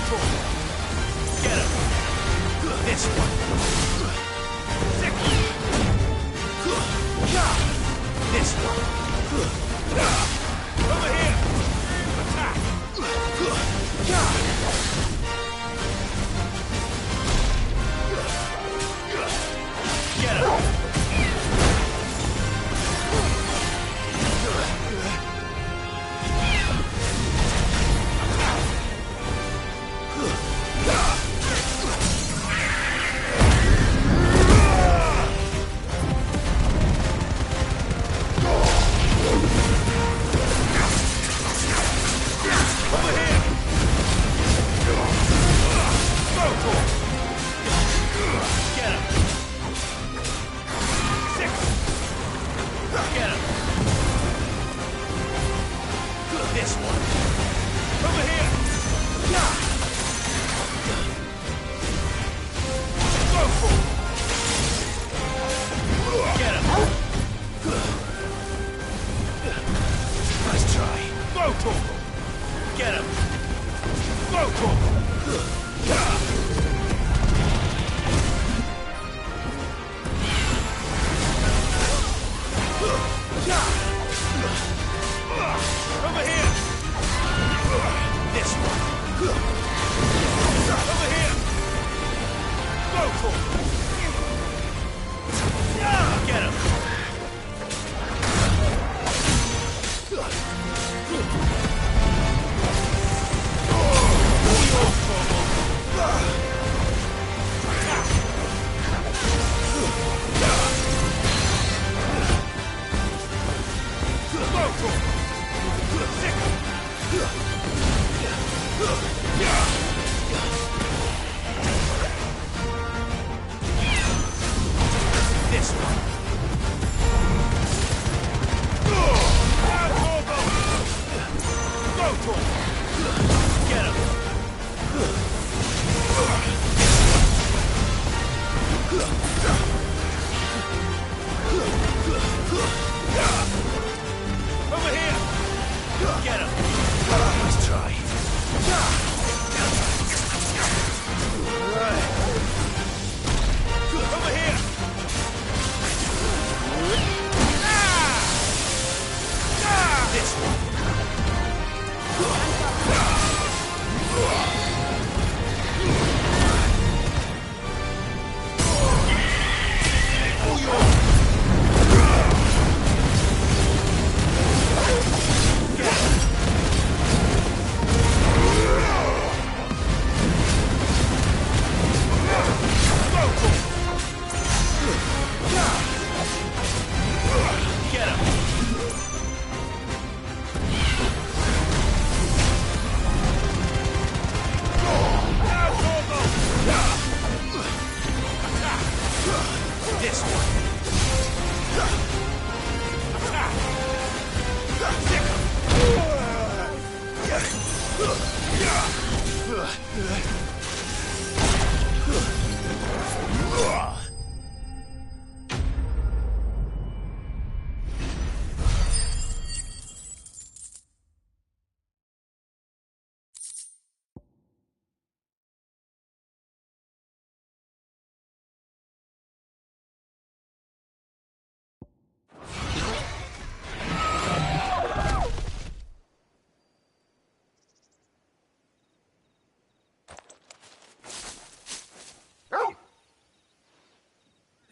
[SPEAKER 7] for him! Get him! This one! Sick! This one! Over here! Attack! Get him!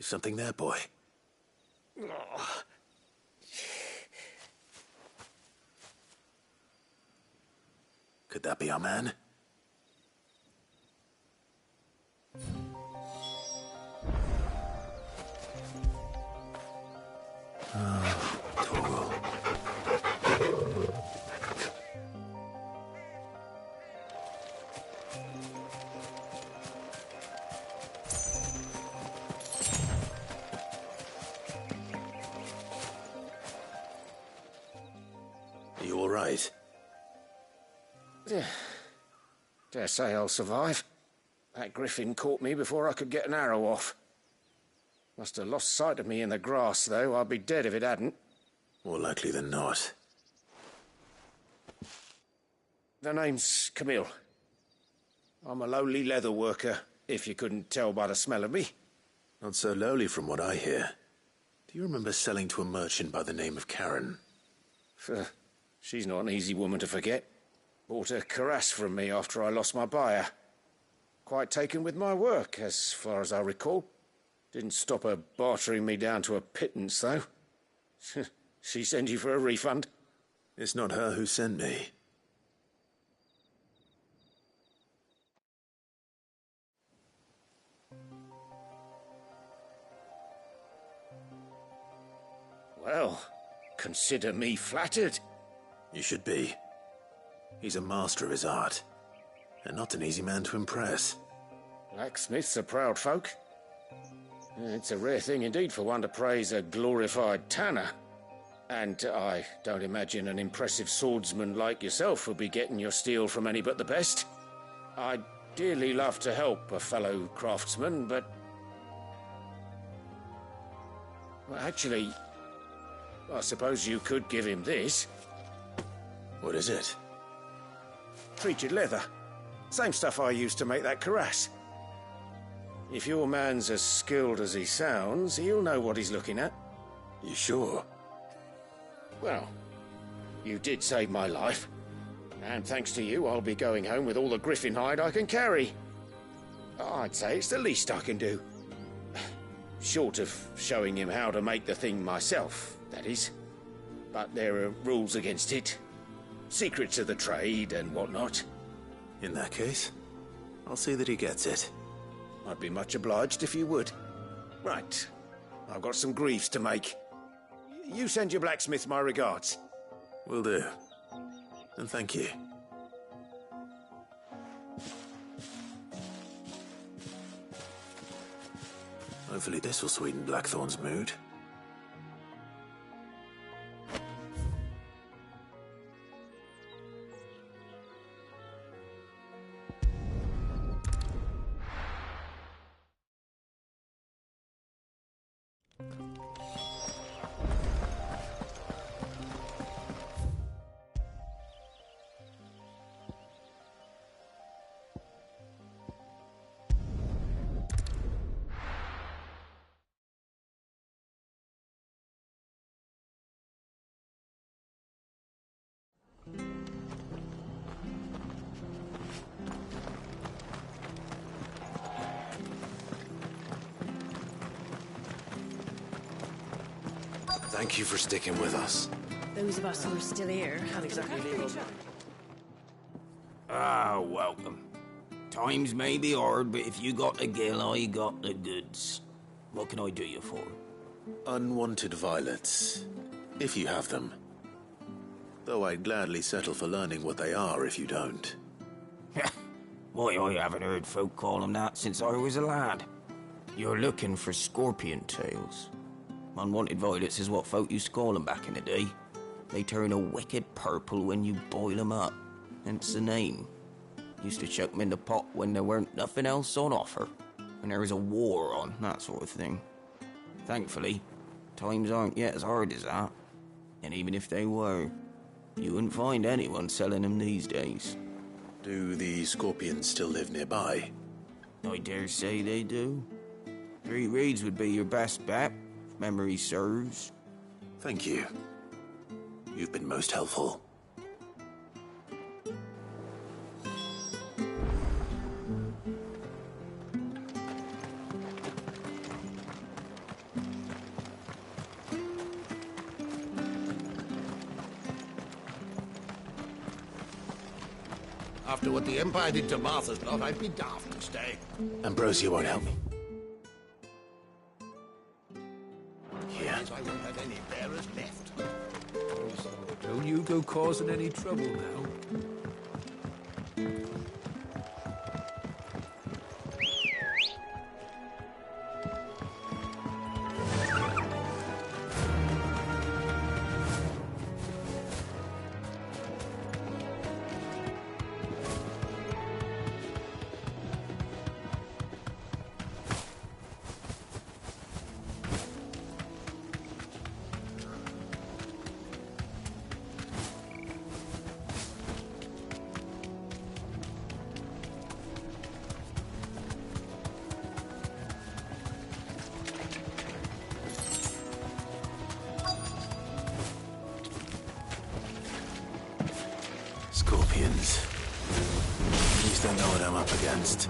[SPEAKER 1] Something there, boy. Could that be our man? You all right?
[SPEAKER 18] Dare say I'll survive. That griffin caught me before I could get an arrow off. Must have lost sight of me in the grass, though. I'd be dead if it hadn't.
[SPEAKER 1] More likely than not.
[SPEAKER 18] The name's Camille. I'm a lowly leather worker, if you couldn't tell by the smell of me.
[SPEAKER 1] Not so lowly from what I hear. Do you remember selling to a merchant by the name of Karen?
[SPEAKER 18] She's not an easy woman to forget. Bought a cuirass from me after I lost my buyer. Quite taken with my work, as far as I recall. Didn't stop her bartering me down to a pittance, though. She sent you for a refund?
[SPEAKER 1] It's not her who sent me.
[SPEAKER 18] Well, consider me flattered.
[SPEAKER 1] You should be. He's a master of his art, and not an easy man to impress.
[SPEAKER 18] Blacksmiths are proud folk. It's a rare thing indeed for one to praise a glorified tanner. And I don't imagine an impressive swordsman like yourself will be getting your steel from any but the best. I'd dearly love to help a fellow craftsman, but... Well, actually, I suppose you could give him this.
[SPEAKER 1] What is it?
[SPEAKER 18] Treated leather. Same stuff I used to make that cuirass. If your man's as skilled as he sounds, he'll know what he's looking at.
[SPEAKER 1] You sure?
[SPEAKER 18] Well, you did save my life. And thanks to you, I'll be going home with all the griffin hide I can carry. I'd say it's the least I can do. Short of showing him how to make the thing myself, that is. But there are rules against it. Secrets of the trade and whatnot.
[SPEAKER 1] In that case, I'll see that he gets it.
[SPEAKER 18] I'd be much obliged if you would. Right. I've got some greaves to make. You send your blacksmith my regards.
[SPEAKER 1] Will do. And thank you. Hopefully this will sweeten Blackthorn's mood.
[SPEAKER 10] Thank you for sticking with us.
[SPEAKER 13] Those of us who are still here have to look after each other.
[SPEAKER 19] Ah, welcome. Times may be hard, but if you got the gill, I got the goods. What can I do you for?
[SPEAKER 1] Unwanted violets, if you have them. Though I'd gladly settle for learning what they are if you don't.
[SPEAKER 19] Why, I haven't heard folk call them that since I was a lad. You're looking for scorpion tails. Unwanted violets is what folk used to call them back in the day. They turn a wicked purple when you boil them up. Hence the name. Used to chuck them in the pot when there weren't nothing else on offer. When there was a war on, that sort of thing. Thankfully, times aren't yet as hard as that. And even if they were, you wouldn't find anyone selling them these days.
[SPEAKER 1] Do the scorpions still live nearby?
[SPEAKER 19] I dare say they do. 3 reeds would be your best bet, if memory serves.
[SPEAKER 1] Thank you. You've been most helpful.
[SPEAKER 12] After what the Empire did to Martha's lot, I'd be daft to stay.
[SPEAKER 1] Ambrosia won't help me.
[SPEAKER 12] Here. I won't have any bearers left.
[SPEAKER 7] Don't you go causing any trouble now.
[SPEAKER 1] Scorpions. At least I know what I'm up against.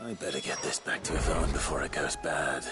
[SPEAKER 1] I better get this back to Yvonne before it goes bad.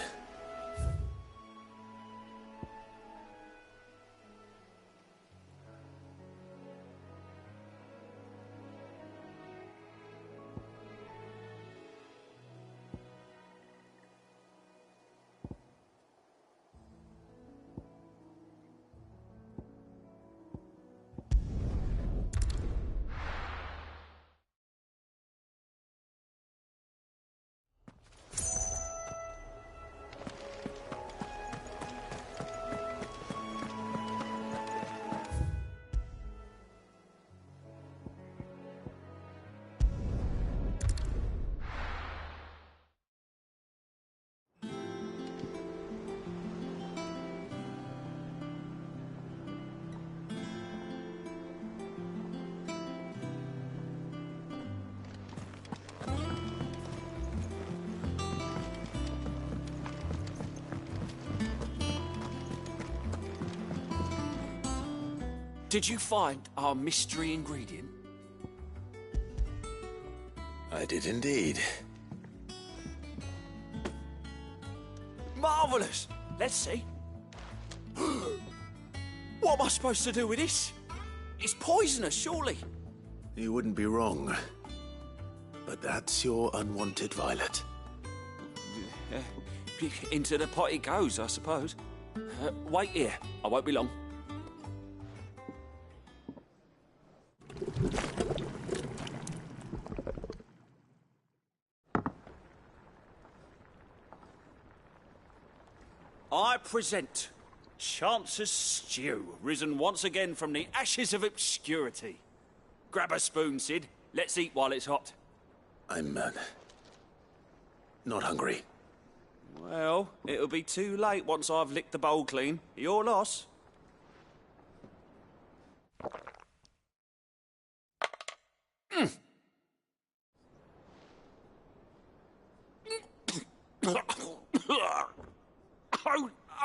[SPEAKER 9] Did you find our mystery ingredient?
[SPEAKER 1] I did indeed.
[SPEAKER 9] Marvellous! Let's see. What am I supposed to do with this? It's poisonous, surely.
[SPEAKER 1] You wouldn't be wrong. But that's your unwanted violet.
[SPEAKER 9] Into the pot it goes, I suppose. Wait here. I won't be long. I present Chance's Stew, risen once again from the ashes of obscurity. Grab a spoon, Sid. Let's eat while it's hot.
[SPEAKER 1] I'm, not hungry.
[SPEAKER 9] Well, it'll be too late once I've licked the bowl clean. Your loss.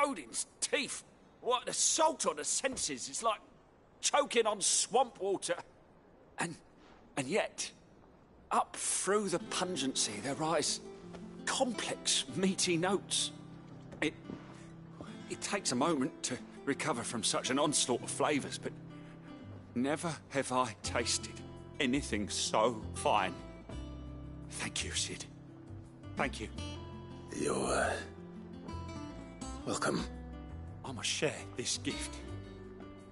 [SPEAKER 9] Odin's teeth. What, the salt on the senses. It's like choking on swamp water. And yet, up through the pungency, there rise complex, meaty notes. It takes a moment to recover from such an onslaught of flavours, but never have I tasted anything so fine. Thank you, Sid. Thank you.
[SPEAKER 1] You're, welcome.
[SPEAKER 9] I must share this gift.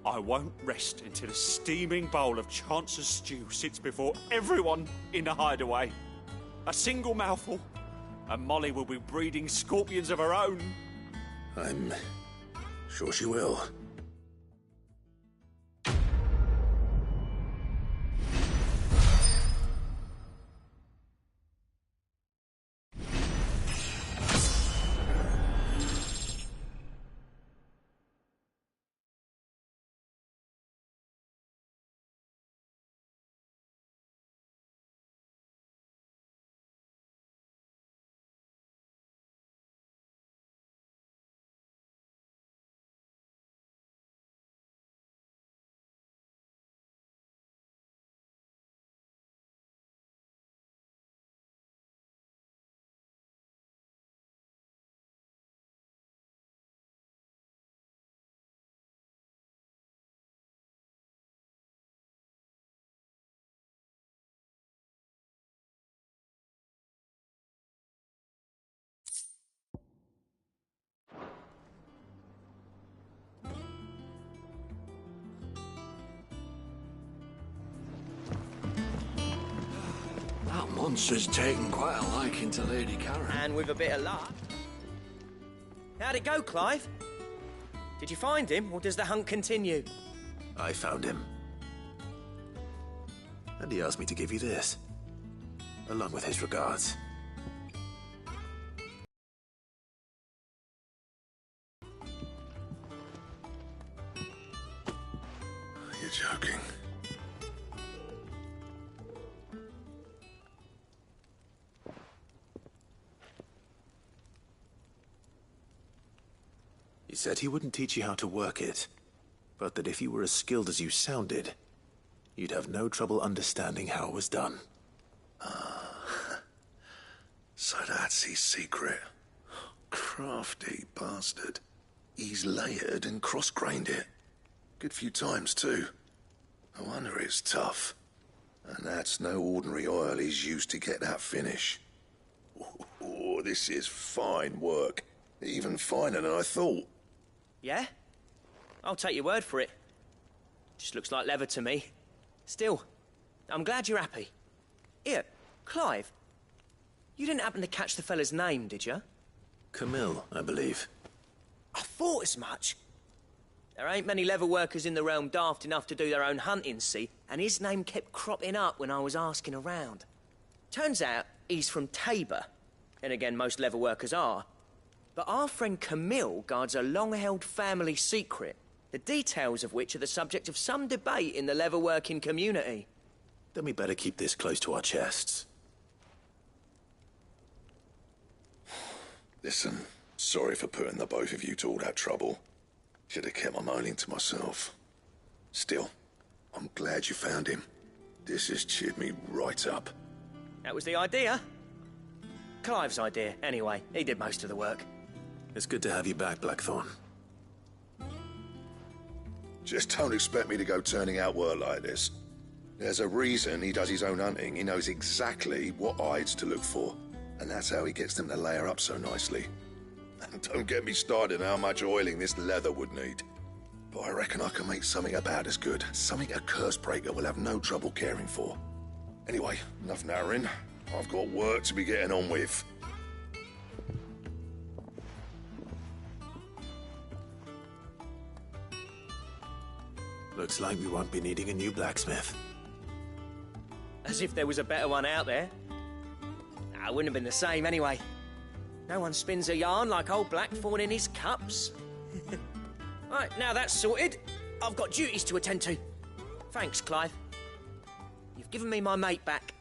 [SPEAKER 9] I won't rest until a steaming bowl of Chance's Stew sits before everyone in the hideaway. A single mouthful, and Molly will be breeding scorpions of her own.
[SPEAKER 1] I'm sure she will.
[SPEAKER 20] monster's taken quite a liking to Lady Karen.
[SPEAKER 14] And with a bit of luck. How'd it go, Clive? Did you find him, or does the hunt continue?
[SPEAKER 1] I found him. And he asked me to give you this, along with his regards.
[SPEAKER 3] You're joking.
[SPEAKER 1] He said he wouldn't teach you how to work it, but that if you were as skilled as you sounded, you'd have no trouble understanding how it was done.
[SPEAKER 3] So that's his secret. Crafty bastard. He's layered and cross-grained it. Good few times, too. No wonder it's tough. And that's no ordinary oil he's used to get that finish. Oh, this is fine work. Even finer than I thought.
[SPEAKER 14] Yeah? I'll take your word for it. Just looks like leather to me. Still, I'm glad you're happy. Here, Clive. You didn't happen to catch the fella's name, did you?
[SPEAKER 1] Camille, I believe.
[SPEAKER 14] I thought as much. There ain't many leather workers in the realm daft enough to do their own hunting, see? And his name kept cropping up when I was asking around. Turns out he's from Tabor. And again, most leather workers are. But our friend Camille guards a long-held family secret, the details of which are the subject of some debate in the leather-working community.
[SPEAKER 1] Then we better keep this close to our chests.
[SPEAKER 3] Listen, sorry for putting the both of you to all that trouble. Should have kept my moaning to myself. Still, I'm glad you found him. This has cheered me right up.
[SPEAKER 14] That was the idea. Clive's idea, anyway. He did most of the work.
[SPEAKER 1] It's good to have you back, Blackthorn.
[SPEAKER 3] Just don't expect me to go turning out work like this. There's a reason he does his own hunting. He knows exactly what hides to look for. And that's how he gets them to layer up so nicely. And don't get me started on how much oiling this leather would need. But I reckon I can make something about as good. Something a Cursebreaker will have no trouble caring for. Anyway, enough narrowing. I've got work to be getting on with.
[SPEAKER 1] Looks like we won't be needing a new blacksmith.
[SPEAKER 14] As if there was a better one out there. Nah, it wouldn't have been the same anyway. No one spins a yarn like old Blackthorn in his cups. Right, now that's sorted, I've got duties to attend to. Thanks, Clive. You've given me my mate back.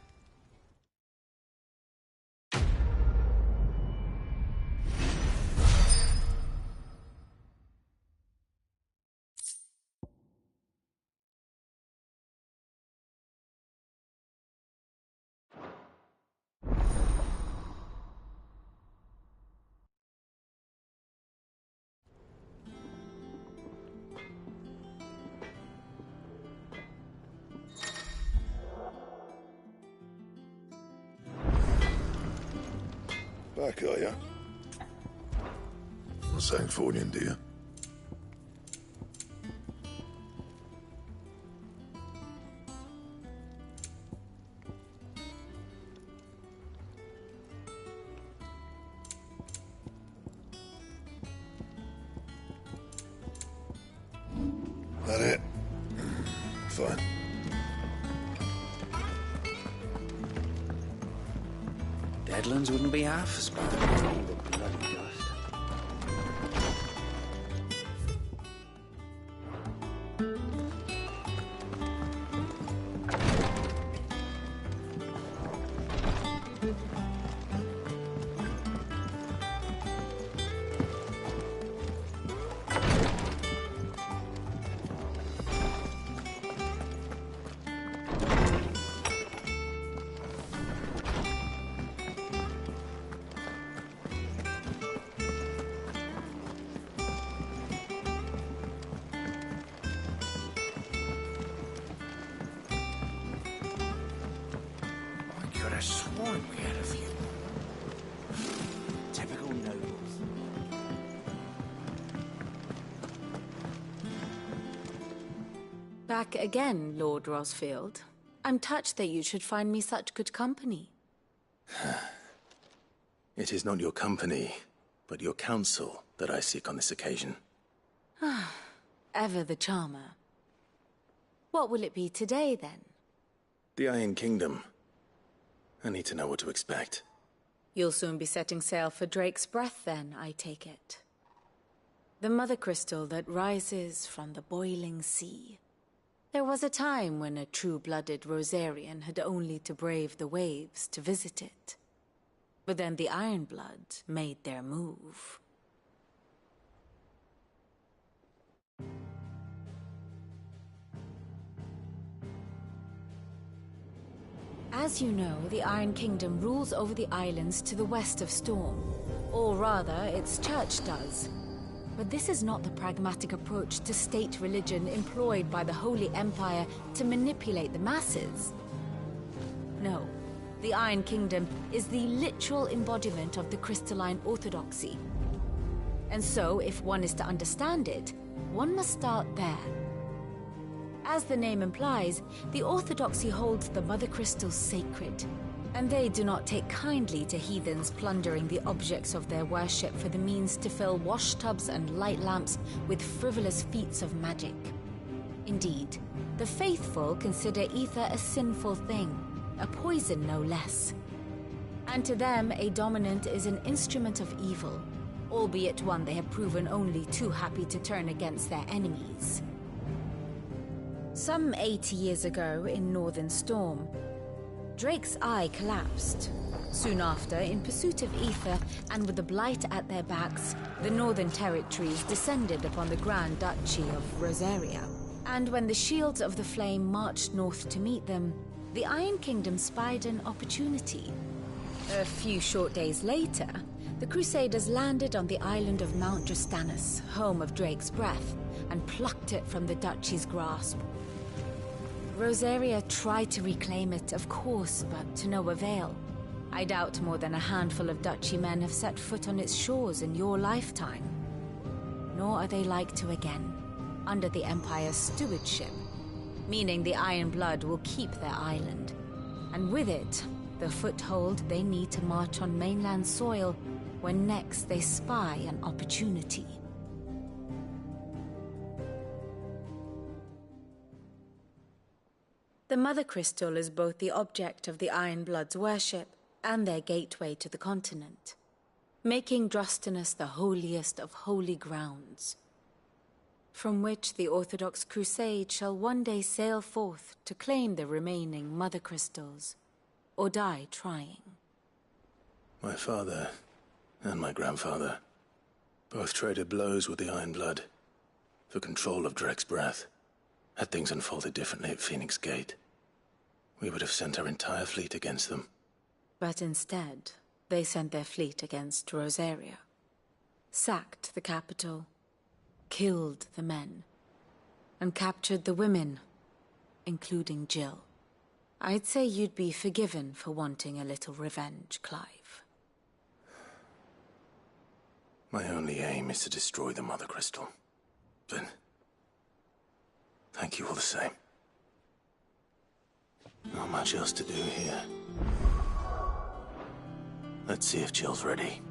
[SPEAKER 3] Back, are you? Not saying Fordian, do you? That it? Fine.
[SPEAKER 6] Deadlands wouldn't be half as bad. The bloody dust.
[SPEAKER 16] Sworn we had a few. Typical nobles.
[SPEAKER 21] Back again, Lord Rosfield. I'm touched that you should find me such good company.
[SPEAKER 1] It is not your company, but your counsel that I seek on this occasion.
[SPEAKER 21] Ever the charmer. What will it be today, then?
[SPEAKER 1] The Iron Kingdom. I need to know what to expect.
[SPEAKER 21] You'll soon be setting sail for Drake's Breath, then, I take it. The mother crystal that rises from the boiling sea. There was a time when a true-blooded Rosarian had only to brave the waves to visit it. But then the Ironblood made their move. As you know, the Iron Kingdom rules over the islands to the west of Storm. Or rather, its church does. But this is not the pragmatic approach to state religion employed by the Holy Empire to manipulate the masses. No, the Iron Kingdom is the literal embodiment of the crystalline orthodoxy. And so, if one is to understand it, one must start there. As the name implies, the orthodoxy holds the mother crystals sacred, and they do not take kindly to heathens plundering the objects of their worship for the means to fill washtubs and light lamps with frivolous feats of magic. Indeed, the faithful consider ether a sinful thing, a poison no less. And to them, a dominant is an instrument of evil, albeit one they have proven only too happy to turn against their enemies. Some 80 years ago, in Northern Storm, Drake's eye collapsed. Soon after, in pursuit of ether, and with the Blight at their backs, the Northern Territories descended upon the Grand Duchy of Rosaria. And when the Shields of the Flame marched north to meet them, the Iron Kingdom spied an opportunity. A few short days later, the Crusaders landed on the island of Mount Drastanus, home of Drake's Breath, and plucked it from the Duchy's grasp. Rosaria tried to reclaim it, of course, but to no avail. I doubt more than a handful of Duchy men have set foot on its shores in your lifetime. Nor are they like to again, under the Empire's stewardship, meaning the Iron Blood will keep their island, and with it, the foothold they need to march on mainland soil when next they spy an opportunity. The Mother Crystal is both the object of the Iron Blood's worship and their gateway to the continent, making Drastanus the holiest of holy grounds, from which the Orthodox Crusade shall one day sail forth to claim the remaining Mother Crystals, or die trying.
[SPEAKER 1] My father and my grandfather both traded blows with the Iron Blood for control of Drake's Breath. Had things unfolded differently at Phoenix Gate, we would have sent our entire fleet against them.
[SPEAKER 21] But instead, they sent their fleet against Rosaria, sacked the capital, killed the men, and captured the women, including Jill. I'd say you'd be forgiven for wanting a little revenge, Clive.
[SPEAKER 1] My only aim is to destroy the Mother Crystal. But thank you all the same. Not much else to do here. Let's see if Jill's ready.